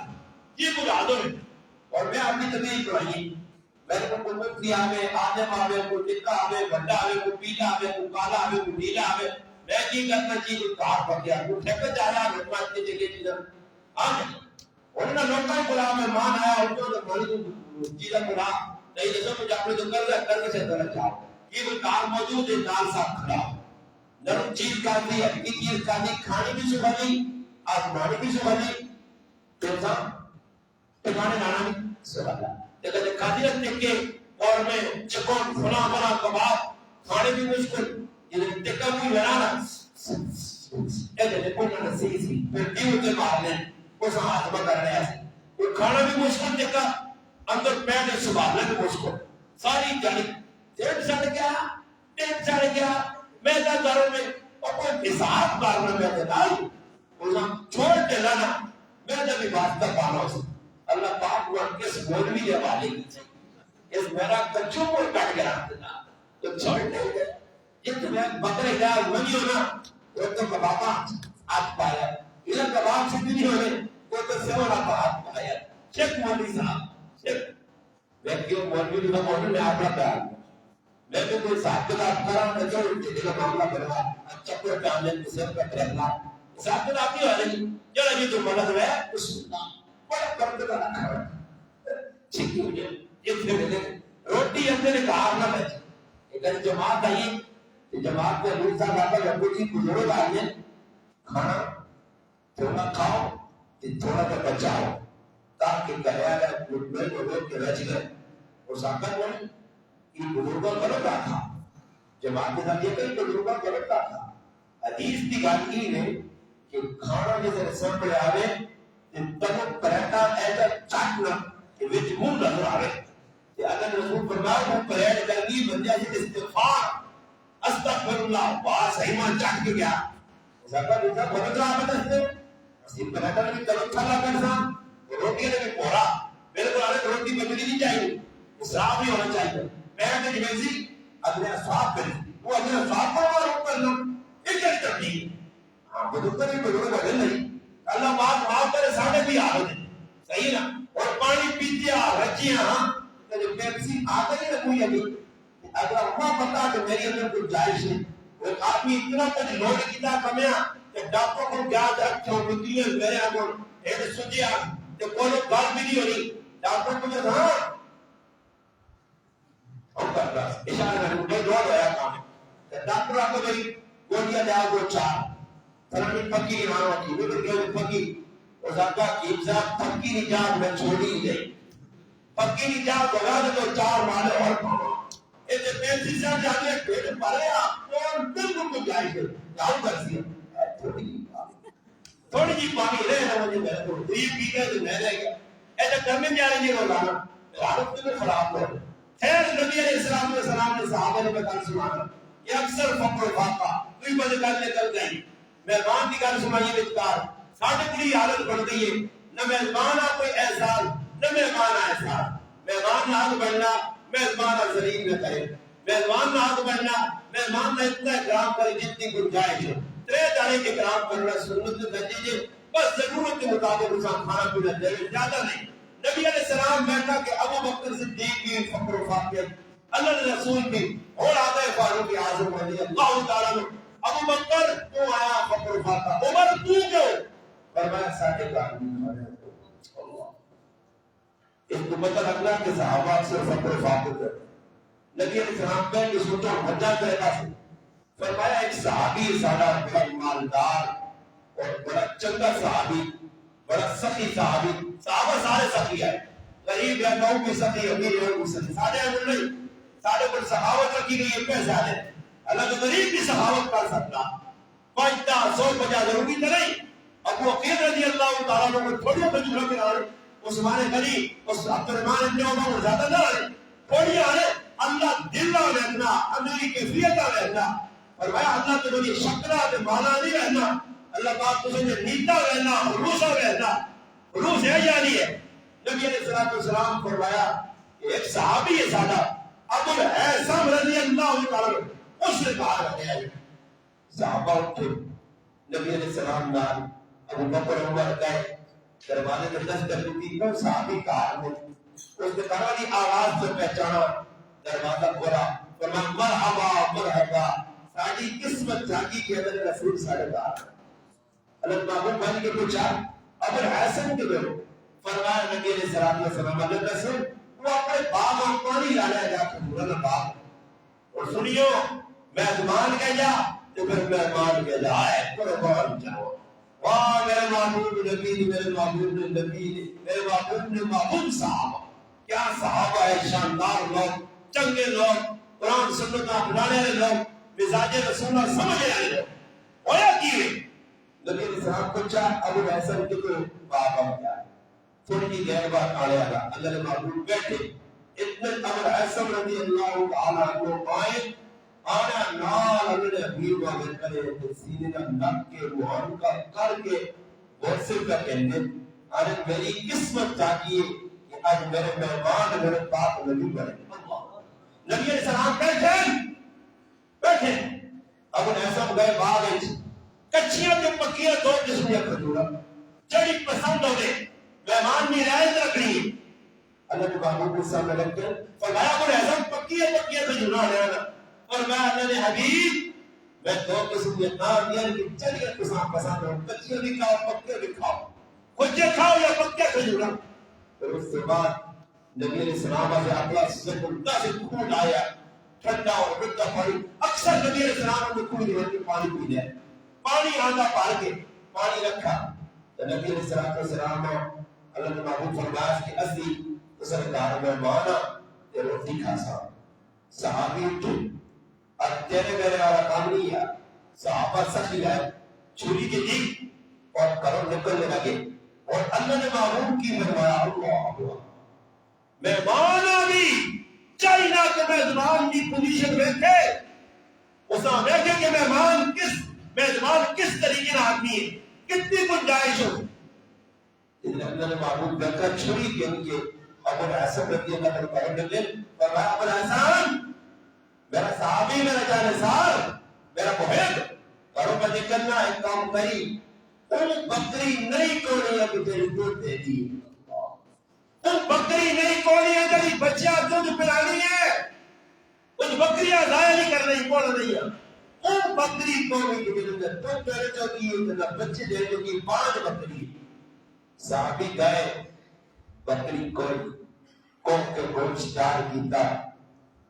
یہ بلا دو اور میں اپنی تبیہ پڑھائی میں کو کوئی مفتی آوے عالم آوے کوئی ٹکا آوے بڑا آوے کوئی پیلا آوے کوئی کالا آوے کوئی نیلا آوے میں کی کرنا چاہیے کوئی کار پڑ گیا کوئی ٹھیکا جا رہا حکومت کی جگہ چیزیں انہوں نے لوگوں کو بلا مہمان آیا انہوں نے بڑی چیزیں بلا نہیں جیسے مجھے اپنے تو کر سے کرنا چاہو یہ کوئی کار موجود ہے دال ساتھ کھڑا نرم چیز کھاتی ہلکی چیز کھاتی کھانے بھی سبھالی آزمانے بھی سبھالی پیسا ٹکانے لانا بھی سبھالا لیکن کھاتی رکھتے کے اور میں چکون فلا فلا کباب کھانے بھی مشکل یہ ٹکا بھی لڑانا ایسے کوئی نہ سی پھر دیو کے مارنے وہ سماج میں کر رہے ہیں وہ کھانا بھی مشکل دیکھا اندر پیٹ سنبھالنا بھی مشکل ساری جڑی ٹیٹ چڑھ گیا میدہ داروں میں اور کوئی حساب کرنا میدہ دار وہ چھوڑ کے لانا میدہ بھی بات کا پانا ہو سکتا اللہ پاک وہ کس مولوی کے والے کی چاہیے اس میرا کچھوں کو کٹ گیا تو چھوڑ دے گئے یہ تو میں بکرے گیا وہی ہونا وہ تو کبابا آج پایا یہ کباب سے بھی نہیں ہونے وہ تو سیورا پاک پایا شیخ مولوی صاحب شیخ ویکیوں مولوی کا مولوی میں آپ رہا میں بھی کوئی صاحب کے آپ کرا میں جو جدی کا معاملہ کروا اچھا کوئی کامل کسر کا ٹرہلا صاحب کے آپ نہیں ہو رہی جڑا بھی تو ملد ہے اس بڑا کرد کا رکھا ہے چھکی ہو جائے یہ پھر روٹی اندر کار نہ بچے اگر جماعت آئی جماعت میں روز صاحب آتا ہے کوئی بزرگ آئیے کھانا تھوڑا کھاؤ تھوڑا کا بچاؤ تاکہ کہیا گیا گھٹنے کو لوگ کے رچ گئے اور ساکر بولے یہ بزرگوں غلط تھا جماعت کے ساتھ یہ کہیں بزرگوں غلط تھا حدیث کی گال کی ہے کہ کھانا جیسے رسم پہ آوے تب پریٹا ایسا چاٹنا کہ وچ منہ نظر آوے کہ اگر رسول فرمائے وہ پریٹ گرگی بندیا سے استغفار استغفر اللہ بات صحیح مان چاٹ کے گیا ساکر جیسا بہت رہا بتاستے اسی پریٹا نے بھی طلب تھا لا کرسا روٹی نے بھی پورا میرے کو آنے روٹی بجلی نہیں چاہیے اسراف نہیں ہونا چاہیے میں نے جمیزی اپنے اصحاب پر وہ اپنے اصحاب پر روک کر لوں یہ کیا تبدیل ہاں بزرگ نہیں اللہ معاف کرے ساڑھے بھی آ رہے صحیح نا اور پانی پیتیا رچیاں جو پیپسی آتا ہی نہ کوئی ابھی اگر اللہ پتا کہ میری اندر کوئی جائش نہیں وہ آدمی اتنا کچھ لوگ کتا کمیا کہ ڈاکٹر کو یاد رکھتے ہو نکلیے میرے آگے ایک سجیا کہ کوئی بات بھی نہیں ہو رہی ڈاکٹر کو جو ہاں اشارہ میں دو دیا کام ہے ڈاکٹر آپ کو بھئی گوڑیا دیا گو 4 فلانی پکی نہ کی وہ کہ پکی او زکا کی صاحب پکی نجات میں چھوڑی گئی پکی نجات بغا دے تو چار مال اور پاو اے تے 35 سال جانے پیٹ پڑے کون بالکل کو جائے گا جاؤ کر سی تھوڑی جی پانی رہے نہ مجھے میرے کو غریب پی گئے تو میں رہ گیا ایسا کرنے جا رہی ہے روزانہ حالت تو خراب ہو خیر نبی علیہ السلام نے صحابہ نے بتا سنانا یہ اکثر فقر فاقہ کوئی بد کر لے کر گئی مہمان کی گل سنائیے وچکار ساڈے بڑی حالت بن گئی ہے نہ مہمان آ کوئی احسان نہ مہمان آ احسان مہمان نہ بننا مہمان ذلیل نہ کرے مہمان نہ بننا مہمان نہ اتنا اکرام کرے جتنی گنجائش ہو ترے دانے کے اکرام کرنا سنت درجے بس ضرورت کے مطابق انسان کھانا پینا دے زیادہ نہیں نبی علیہ السلام بیٹھا کہ ابو بکر صدیق کی فقر و فاقہ اللہ کے رسول کی اور آدھے فاروق اعظم رضی اللہ تعالیٰ عنہ ابو بکر تو آیا فقر و فاقہ عمر تو کیوں فرمایا ساڑھے گھر میں اللہ اس کو پتہ لگنا کہ صحابہ سے فقر و فاقہ کرتے نبی علیہ السلام کہے کہ سوچو حجہ کرتا سے فرمایا ایک صحابی ساڑھا بڑا مالدار اور بڑا چنگا صحابی بڑا سخی صحابی صحابہ سارے سخی ہے غریب ہے نو بھی سخی امیر ہے بھی سخی سارے ہیں نہیں سارے پر سخاوت رکھی گئی ہے پیسے آنے اللہ تو غریب بھی سخاوت کر سکتا پانچتا 150 ضروری تو نہیں ابو عقیل رضی اللہ تعالیٰ عنہ تھوڑی تجربہ کے آنے عثمان غنی اس عبدالرحمن ابن عمر زیادہ نہ آنے تھوڑی آنے اللہ دل نہ رہنا امیری کیفیت نہ رہنا فرمایا اللہ تو مجھے شکرہ تے مانا نہیں رہنا اللہ پاک تجھے نیتا رہنا روسا رہنا روس ہے یا نہیں ہے نبی علیہ السلام فرمایا کہ ایک صحابی ہے سادہ ابو الحسن رضی اللہ تعالیٰ اس نے کہا رہے ہیں صحابہ اٹھے نبی علیہ السلام نال ابو بکر عمر گئے دروازے میں دستک دی کون صحابی کہا ہے اس نے کہا نہیں آواز سے پہچانا دروازہ کھولا فرمایا مرحبا مرحبا ساڑی قسمت جاگی کہ اللہ رسول ساڑے کہا اللہ محبوب بن کے پوچھا ابو الحسن کے گئے فرمایا نبی علیہ السلام اللہ رسول وہ اپنے باغ اور پانی لانا ہے جا کے بھولا باغ اور سنیو مہمان کہہ جا تو پھر مہمان کہہ جا آئے قربان جاؤ واہ میرے محبوب نبی میرے محبوب نبی میرے محبوب نے محبوب صحابہ کیا صحابہ ہے شاندار لوگ چنگے لوگ قرآن سنت اپنانے والے لوگ مزاج رسول سمجھنے والے لوگ ہویا کیے نبی علیہ السلام کو چاہ ابو الحسن کے تو بابا کیا ہے تھوڑی کی دیر بعد آنے آگا اللہ نے معبود بیٹھے اتنے ابو الحسن رضی اللہ تعالیٰ کو آئے آنا نال اللہ نے حبیب آگے کرے سینے کا نک کے روحان کا کر کے ورسل کا کہنے آنے میری قسمت چاہیے کہ آج میرے مہمان میرے پاک نبی بڑھے نبی علیہ السلام بیٹھے ابو الحسن گئے باغ کچھیاں جو پکیاں دو قسمیاں کھجورا جڑی پسند ہو دے مہمان نہیں رائز رکھنی اللہ کے محبوب کے سامنے رکھ کے فرمایا ابو الحسن پکیاں کھجورا لینا اور میں اللہ نے حبیب میں دو قسمیاں نام دیا کہ چڑیاں پسند ہو کچھیاں بھی کھاؤ پکیاں بھی کھاؤ کچھے کھاؤ یا پکیاں کھجورا پھر اس کے بعد نبی علیہ السلام سے اپنا سے الٹا سے خون آیا ٹھنڈا اور مٹھا پانی اکثر نبی علیہ السلام نے خون رہ کے پانی پی لیا پانی آندا پار کے پانی رکھا تو نبی علیہ السلام اللہ نے محبوب فرمایا کہ اسی سرکار میں مانا تے روٹی کھا سا صحابی اٹھے اور تیرے میرے والا کام نہیں ہے صحابہ سخی ہے چھری کے دی اور کرم نکلنے لگے اور اللہ نے محبوب کی فرمایا اللہ مہمان آگی چائنا کے میزبان کی پوزیشن دیکھے اس نے دیکھے کہ مہمان کس طریقے نہ آدمی ہے کتنی گنجائش ہو اللہ نے معبود بیٹھا چھری کے ان کے ابو الحسن رضی اللہ عنہ کرم لگے فرمایا ابو الحسن میرا صحابی میرا جانثار میرا محب کرو میں نکلنا ایک کام کری تم بکری نہیں کوڑی ابھی تیری دودھ دے دی تم بکری نہیں کوڑی ہے تیری بچیاں دودھ پلانی ہے کچھ بکریاں ضائع نہیں کر رہی کوڑ نہیں ہے تم بکری کوڑی کی بلندر تم پہلے جو کی اتنا بچے دے جو کی 5 بکری صحابی گئے بکری کوئی قوم کے گوشت دار کیتا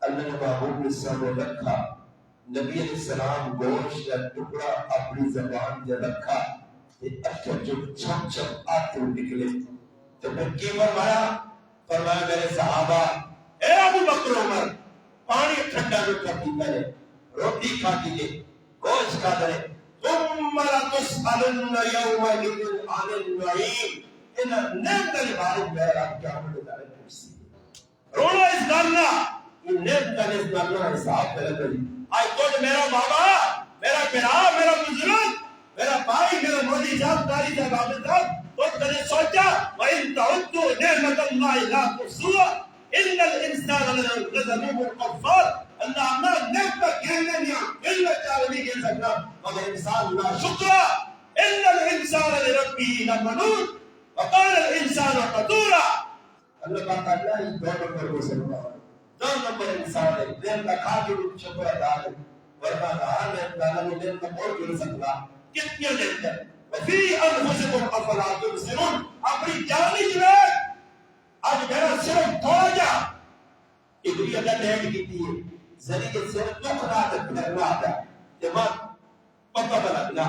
اللہ نے محبوب نے سامنے رکھا نبی علیہ السلام گوشت کا ٹکڑا اپنی زبان سے رکھا اچھا جو چھپ چھپ آتے نکلے تو پھر کی فرمایا میرے صحابہ اے ابو بکر عمر پانی ٹھنڈا جو کر دی کرے روٹی کھا دیجئے گوشت کھا کرے ثم لتسألن يومئذ عن النعيم ان نعمت البارد میں آپ کیا مدد پوچھتی رونا اس گالنا یہ نعمت اس گالنا حساب کرے گی آج تو میرا بابا میرا پیرا میرا بزرگ میرا بھائی میرا مودی صاحب داری صاحب عابد صاحب تو کنے سوچا وَإِن تَعُدُّوا نِعْمَةَ اللَّهِ لَا تُحْصُوهَا إِنَّ الْإِنسَانَ لَظَلُومٌ كَفَّارٌ اللہ اپنا نعمت گننے نہیں علم چاہے نہیں گن سکتا مگر انسان نا شکر إِنَّ الْإِنسَانَ لِرَبِّهِ لَكَنُودٌ وَقَالَ الْإِنسَانُ قَتُورًا اللہ پاک اللہ اس دو نمبر کو سنتا ہے دو نمبر انسان ہے نعمت کھا کے شکر ادا کرے ورنہ ہر نعمت نعمت اور گر سکتا کتنی نعمت وفی انفسکم افلا تبصرون اپنی جانی جوید آج میرا صرف تھوڑا جا ابری اللہ نیٹ کیتی ہے ذریعے کے صرف دکھنا تک پھرنا آتا دماغ پتہ بلکنا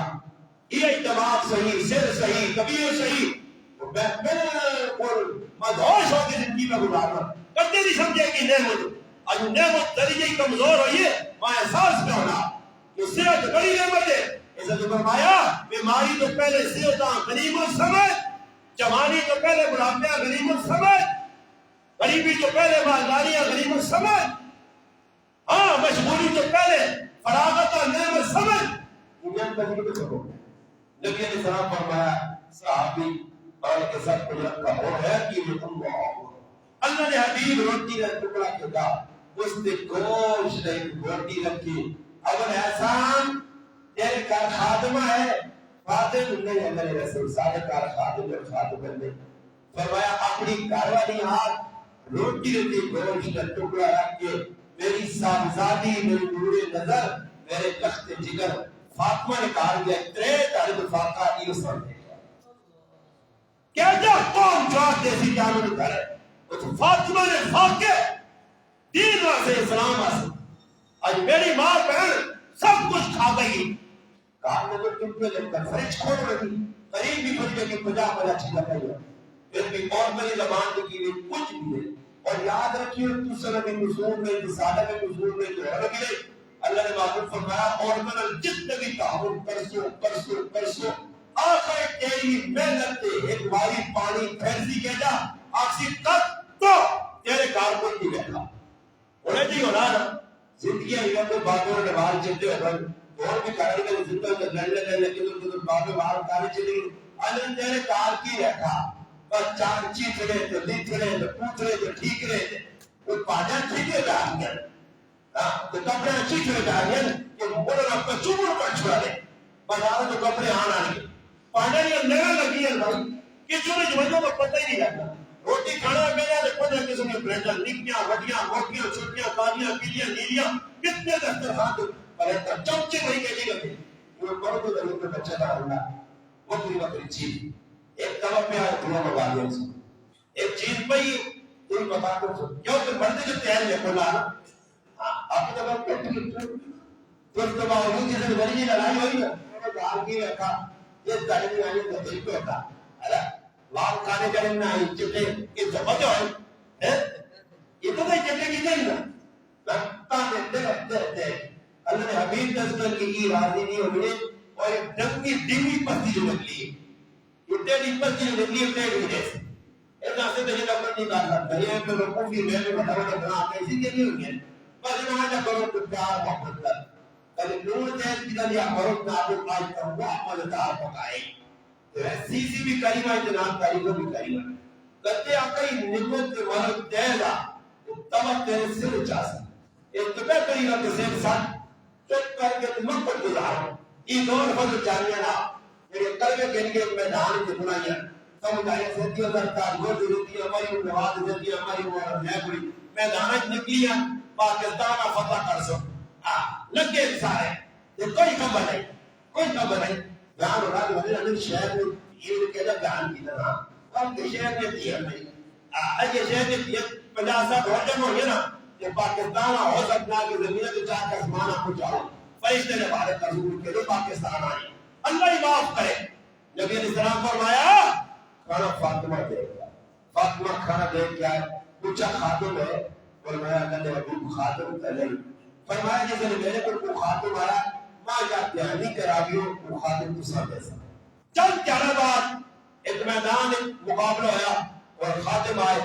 یہ دماغ صحیح سر صحیح کبیر صحیح تو میں بالکل مدہوش ہو کے زندگی میں گزارنا کبھی نہیں سمجھے کہ نعمت آج نعمت درجے کمزور ہوئی ہے میں احساس میں ہونا کہ صحت بڑی نعمت ہے ایسا جو فرمایا بیماری تو پہلے صحتاں غنیمت سمجھ جوانی تو پہلے بڑھاپیاں غنیمت سمجھ غریبی تو پہلے مالداریاں غنیمت سمجھ ہاں مشغولی تو پہلے فراغت اور نعمت سمجھ دنیا میں غنیمت سمجھ نبی علیہ السلام فرمایا صحابی اور کے ساتھ کو رکھا اور ہے کہ اللہ نے حبیب روٹی کا ٹکڑا کیا اس نے گوشت روٹی رکھی اگر احسان تیرے کا خادمہ ہے خادم نہیں ہے میرے رسول سارے کار خادم اور خادم نے فرمایا اپنی کاروانی ہاتھ روٹی رکھی گوشت کا ٹکڑا رکھ کے میری صاحبزادی میری نور نظر میرے تخت جگر فاطمہ نے کہا کہ ترے تعلق فاقہ یہ سمجھے کیا جا کون جواب دیسی جانو کرے تو فاطمہ نے فاقے دین واسے اسلام واسے آج میری ماں بہن سب کچھ کھا گئی کہا میں تو تم پہ لگتا فرج کھوڑ رہی قریب بھی پڑھ گئی 50 چیزیں کہی پھر بھی اور میری زبان کی لیے کچھ بھی ہے اور یاد رکھیے تو سنت نزول میں رسالہ میں نزول میں جو ہے لگے اللہ نے معلوم فرمایا اور من جتنے بھی تعاون کرسو آخر تیری محنت ایک باری پانی پھیلتی کے جا آخری تک تو تیرے کار کو نہیں بیٹھا انہیں جی ہونا نا زندگی ہے تو باتوں نے باہر چلتے ہوئے اور بھی کاری کے زندگی میں لڑنے لگے تو باتوں باہر کاری چلے گی اللہ تیرے کار کی رکھا بس چار چیت رہے تو لیت رہے تو پوچھ رہے تو ٹھیک رہے وہ پاجا ٹھیک ہے جائیں تو کپڑے اچھی چھوڑے جائیں کہ بولنا آپ کا چوبر پر چھوڑا دے بازار تو کپڑے آنا نہیں پاجا یہ نگا لگی ہے بھائی کہ جو نے جمعوں کو پتہ ہی نہیں لگتا روٹی کھانا گیا تو پتہ کسی نے بریڈر نکیاں وڈیاں موٹیاں چھوٹیاں کالیاں پیلیاں نیلیاں کتنے دسترخوان تو پر چمچے وہی کے لیے لگے وہ کرو تو ضرور میں بچہ تھا ہونا وہ پوری بکری چیز ایک دوا پہ آئے دنیا میں بالیاں سے ایک چیز پہ ہی کوئی بتا کر سو کیوں کہ بڑھتے جو تیار ہے کھولا نا آپ کی دوا پیٹ کی تو اس کے باوجود جیسے بڑی لڑائی ہوئی نا انہوں نے دار کی رکھا یہ دائی میں آئی تو دل پہ ہوتا ہے لال کھانے کریں نہ آئی چٹے یہ زبادہ ہے یہ تو نہیں چٹے کی نہیں نا لگتا دیتے اللہ نے حبیب نظر کی یہ راضی نہیں ہوئے اور ایک ڈنگی ڈنگی پتی جو نکلی یہ ڈنگی پتی جو نکلی ہے ٹیڑھ ہوئے ایسا سے تجھے لگتا نہیں کہا کرتا یہ پھر رکھوں کی میں بڑھاوا بنا کیسی کے نہیں ہوئے بس انہوں نے کرو تو پیار محبت کر کبھی نور جیس کی دلیا مرد نابو آج کر وہ عمل دار پکائے سی بھی کریمہ جناب کریمہ بھی کریمہ کہتے آقای نعمت کے مرد تیزا تمت تیرے سر چاسا ایک تبہ کریمہ کے سر ساتھ چک کر کے تمہیں پر گزارا یہ دور فضل جانیہ نا میرے قلبے کے لیے میدان کے بنائیاں سمجھائے سیدھی ازرکار گوڑی رتی ہماری نواز رتی ہماری نیبری میدانت نکلیاں پاکستان فتح کر سو لگے سارے یہ کوئی خبر نہیں کوئی خبر نہیں جان ہو رہا ہے کہ ہمیں شہر میں یہ کہنا جان کی طرح ہم کے شہر میں دیا نہیں یہ شہر میں دیا 50 سال بہت جمع ہو گیا نا کہ پاکستان ہو سکتا ہے کہ زمین تو چاہ کے آسمان آپ کو جاؤ فرشتے نے بھارت کا ضرور کے لیے پاکستان آئے اللہ ہی معاف کرے نبی علیہ السلام فرمایا کھانا فاطمہ دے گیا فاطمہ کھانا دے گیا پوچھا خاتم ہے فرمایا کہ ابو خاتم پہلے فرمایا جس نے میرے کو خاتم آیا ماں یا دھیانی کرابیوں کو خاتم دوسرا جیسا چند چارہ بعد ایک میدان مقابلہ ہوا اور خاتم آئے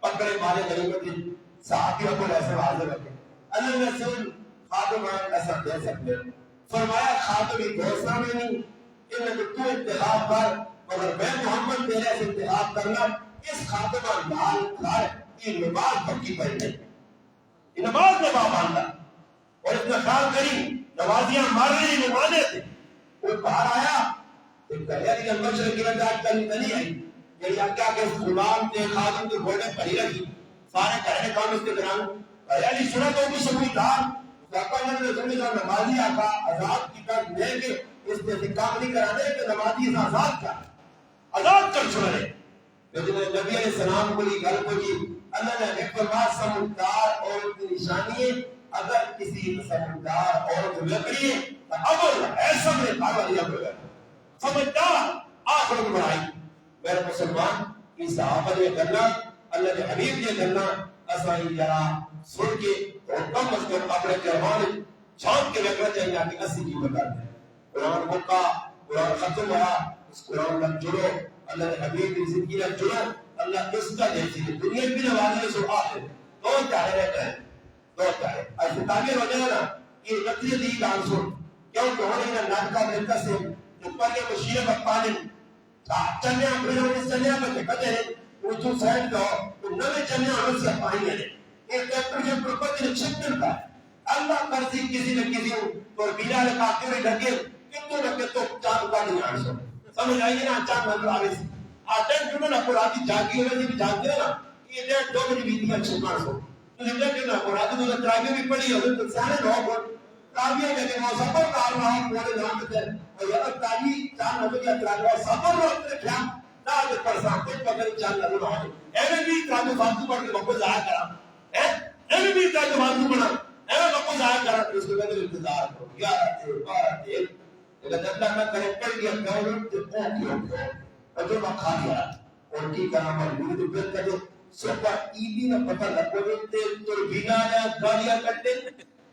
پکڑے مارے غنیمت صحابیوں کو ایسے حاضر رکھے اللہ رسول خاتم آئے ایسا دے سکتے فرمایا خاتم ایک دوسرا میں نہیں ان تو انتخاب کر مگر میں محمد تیرے سے انتخاب کرنا اس خاتم لال کھائے یہ نماز پکی پڑی نہیں یہ نماز میں باندھا اور اتنا خیال کری نمازیاں مار رہی نمازیں تھے وہ باہر آیا ایک دریاری کا مشرق کی رجاعت کرنی نہیں آئی یعنی آپ کیا کہ غلام کے خادم کے گھوڑے پڑی رکھی سارے کہنے کام اس کے دران دریاری سنا تو بھی سبھی دار زاقہ نے سمجھ کر نمازی آقا آزاد کی کر لے کے اس نے کام نہیں کرانے کہ نمازی اس آزاد کا آزاد کر چھوڑے لیکن نبی علیہ السلام کو لی گل کو جی اللہ نے ایک فرمایا سمجھدار عورت کی نشانی ہے اگر کسی سمجھدار عورت لکڑی ہے تو اول ایسا میں پاگل یا بغیر سمجھدار آخر میں بڑھائی میرے مسلمان کی صحابہ نے کرنا اللہ کے حبیب نے کرنا اسائی جرا سن کے اور کم از کم اپنے جرمان چھان کے رکھنا چاہیے کہ اسی کی بتا دیں قرآن مکہ قرآن ختم ہوا اس قرآن میں جڑو اللہ کے حبیب کی زندگی میں جڑو اللہ اس کا جیسی ہے دنیا بھی نوازی سو آخر دو چاہے رہتا ہے دو چاہے ایسے تعبیر ہو جائے نا یہ نتیجے دی گان سن کیوں کہ ہونے کا ناٹکا ملتا سے اوپر کے مشیرے کا پانی چلنے اپنے ہونے چلنے اپنے کہتے ہیں وہ جو سائڈ دو وہ نوے چلنے ہمیں سے پانی ہے ایک ٹیکٹر کے پرپت نے چھپ ملتا ہے اللہ کرسی کسی نہ کسی اور بینا لکھاتے ہوئے لگے کتنے لگے تو چاند کا نہیں آنے سو سمجھ آئیے نا چاند نظر آوے سے آٹھیں کیوں نہ قرآن جاگی ہوئے سے بھی جانتے ہیں نا یہ ڈیٹ دو بجے بیتی اچھے مان سو تو زندہ کہ نہ قرآن تو تراغی بھی پڑی ہوئے تو سارے لوگ بول تابعہ کہ وہ سفر کار رہا ہوں پورے نام دیتے ہیں اور یہ تابعی چاند نظر یا تراغی سفر روک دے کیا نہ دے پرسان تے پکڑی چاند نظر آنے ایوے بھی تراغی فالتو پڑھ کے مکو ضائع کرا ایوے بھی تراغی فالتو پڑھا ایوے مکو ضائع کرا اس کے بعد انتظار کرو 11 دیر 12 دیر لیکن اللہ کا کرے پڑ گیا گورنمنٹ تے پہنچ گیا اور جو کھا لیا اور کی کرا مجبوری تو پھر کرے سپا ایدی نہ پتہ لگو تے تو بنا نہ گالیاں کرتے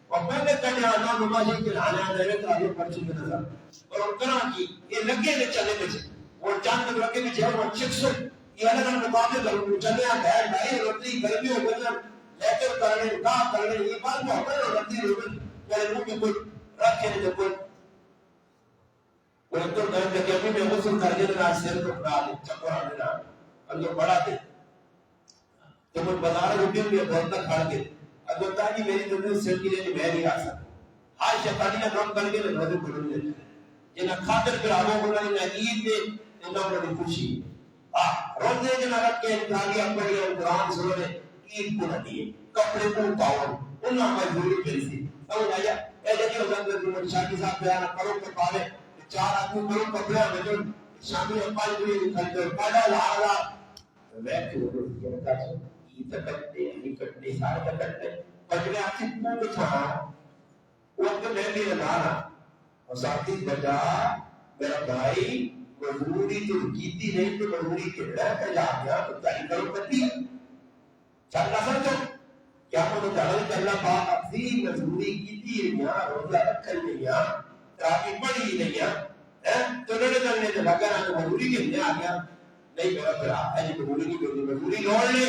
اور پہلے کہنے آنا نمازی کے لانے آنے تو آگے پرچی میں نظر اور ان کرا کی یہ لگے نے چلے میں سے وہ جان کے لگے میں جہاں وہ چکسو یہ الگ الگ مقابلے کروں چلے آ گھر بھائی روٹی گرمی ہو گئی لیٹر کرنے کام کرنے یہ بات میں ہوتا ہے رکھتی روٹی میرے منہ میں کوئی رکھے نہیں کوئی وہ تو گھر کے کبھی میں غسل کر کے نا سر کو پڑا دے چکر آنے نا اندر بڑا دے تو وہ بازار روٹی میں بہت تک کھڑ کے اگر تاکہ میری دنیا سر کی لیے میں نہیں آ سکتا آج شیطانی نے کام کر کے روزے پڑھنے لے یہ نہ خاطر پھر آگوں کو نہ عید دے نہ بڑی خوشی روزے کے نہ رکھ کے انتہائی اپنی قرآن سنو نے عید کو نہ دیے کپڑے کو پاؤں انہاں مجبوری پھر سی سمجھ آیا اے جگہ حضرت عمر شاہ کی صاحب بیان کرو کہ پاوے چار آدمی کرو کپڑے میں جو شامی اپائی دوئی نکلتے پڑا لہذا میں پھر وہ کہتا ہوں تکتے نہیں کٹتے سارے تکتے پجنے آپ سے پوچھ چھوڑا وقت میں بھی لگانا اور ساتھی بجا میرا بھائی مضروری تو کیتی نہیں تو مضروری کے رہ کر جا گیا تو تاہی کرو کرتی ہے چلنا سمجھو کیا مجھے جانا کہ اللہ پاک اپنی مضروری کیتی ہے یہاں روزہ رکھل نہیں یہاں تراکی پڑی ہی نہیں یہاں تو لڑے کرنے سے لگا رہا تو مضروری کے لیے آ گیا نہیں میرا پھر آپ ہے مضروری کی مضروری لوڑ لے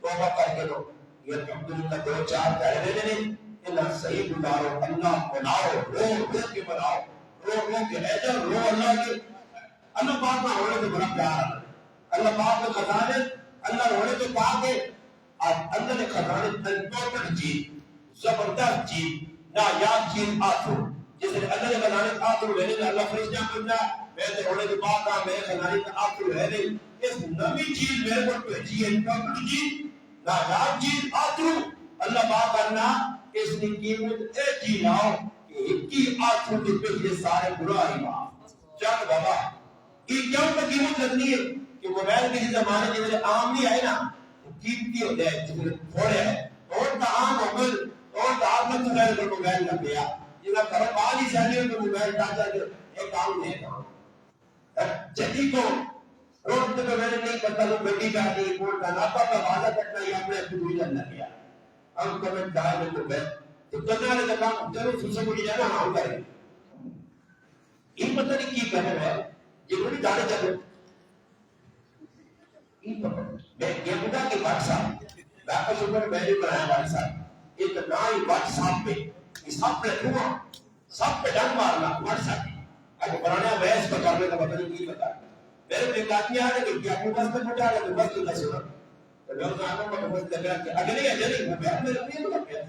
توبہ کر کے لو یہ الحمدللہ دو چار پہلے نہیں اللہ صحیح گزارو اللہ بناؤ رو کے بناؤ رو کے ایجر رو اللہ کے اللہ پاک میں ہونے سے بڑا پیار اللہ پاک میں خزانے اللہ ہونے سے پاک ہے اللہ نے خزانے تنپوٹر چیز زبردست چیز نایاب چیز آتھو جس نے اللہ نے خزانے آتھو لینے میں اللہ فرشتہ کرنا میں نے ہونے سے پاک ہے میں خزانے آتھو لینے اس نبی چیز میرے کو پہنچی ہے تنپوٹر چیز نایاب چیز آتھو اللہ پاک کرنا اس نے قیمت ایک چیز لاؤ کہ ایک کی آتھو کے پہلے سارے برائی معاف چل بابا یہ کیوں پر قیمت لگنی ہے کہ موبائل کسی زمانے جیسے عام نہیں آئے نا قیمتی ہوتا ہے جس میں تھوڑے ہے اور عام عمل اور آپ نے تو غیر موبائل نہ کیا یہ کرو پانی چاہیے تو موبائل ڈاٹا جو ایک کام نہیں ہے جدی کو روڈ پہ میں نے نہیں پتا وہ گڈی کا نہیں کوٹ کا لاپا کا وعدہ کرنا یا اپنے خود ہی کرنا کیا ہم کمنٹ کہا میں تو میں تو کرنا والے کام ضرور سوچ کو جانا ہم کریں یہ پتہ نہیں کی کہہ رہا ہے یہ بڑی داڑے چلو یہ پتہ میں یہ بتا کہ واٹس ایپ باقی اوپر میں نے بنایا واٹس ایپ ایک نہ ہی واٹس ایپ پہ حساب پہ رکھوں سب پہ ڈن مارنا واٹس ایپ اگر بنانا ویس پر کرنے کا پتہ نہیں کی بتا میرے ایک آدمی آ رہے کہ آپ بس میں پٹا رہے تو بس تو نہ سنا تو لوگ آنوں کو بس لگ رہا کہ اگلے اجلے میں بیان میں رکھنے تو کیا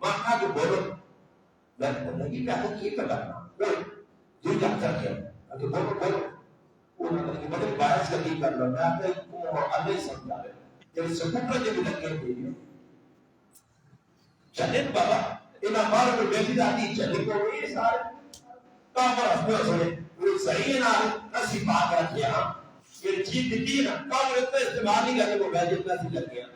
ماں کا جو بولو میں نہیں کہا کہ یہ کرنا جو جانتا کیا تو بولو وہ کہ بڑے باعث کا نہیں کرنا میں آپ کو اللہ ہی سمجھا رہے جب سکوٹ پر جب لگ گئے چلے بابا ان ہمارے کو بیٹی دادی چلے کو یہ سارے کام پر اپنے ہوئے وہ صحیح ہے نا نسی بات رکھے ہاں یہ چیز دیتی نا کام اتنا استعمال نہیں کرنے کو بیٹھ اتنا سی لگ گیا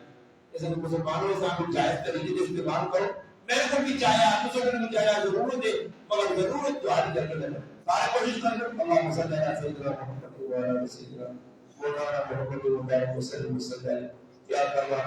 جیسے کہ مسلمانوں سے آپ جائز طریقے سے استعمال کرو میرے کو بھی چاہے آپ کو بھی چاہے ضرورت ہے مگر ضرورت تو آج کر کے کرنا سارے کوشش کریں اللہ مسلم علیہ سیدنا محمد و علی سیدنا مولانا محمد و علی وسلم یا اللہ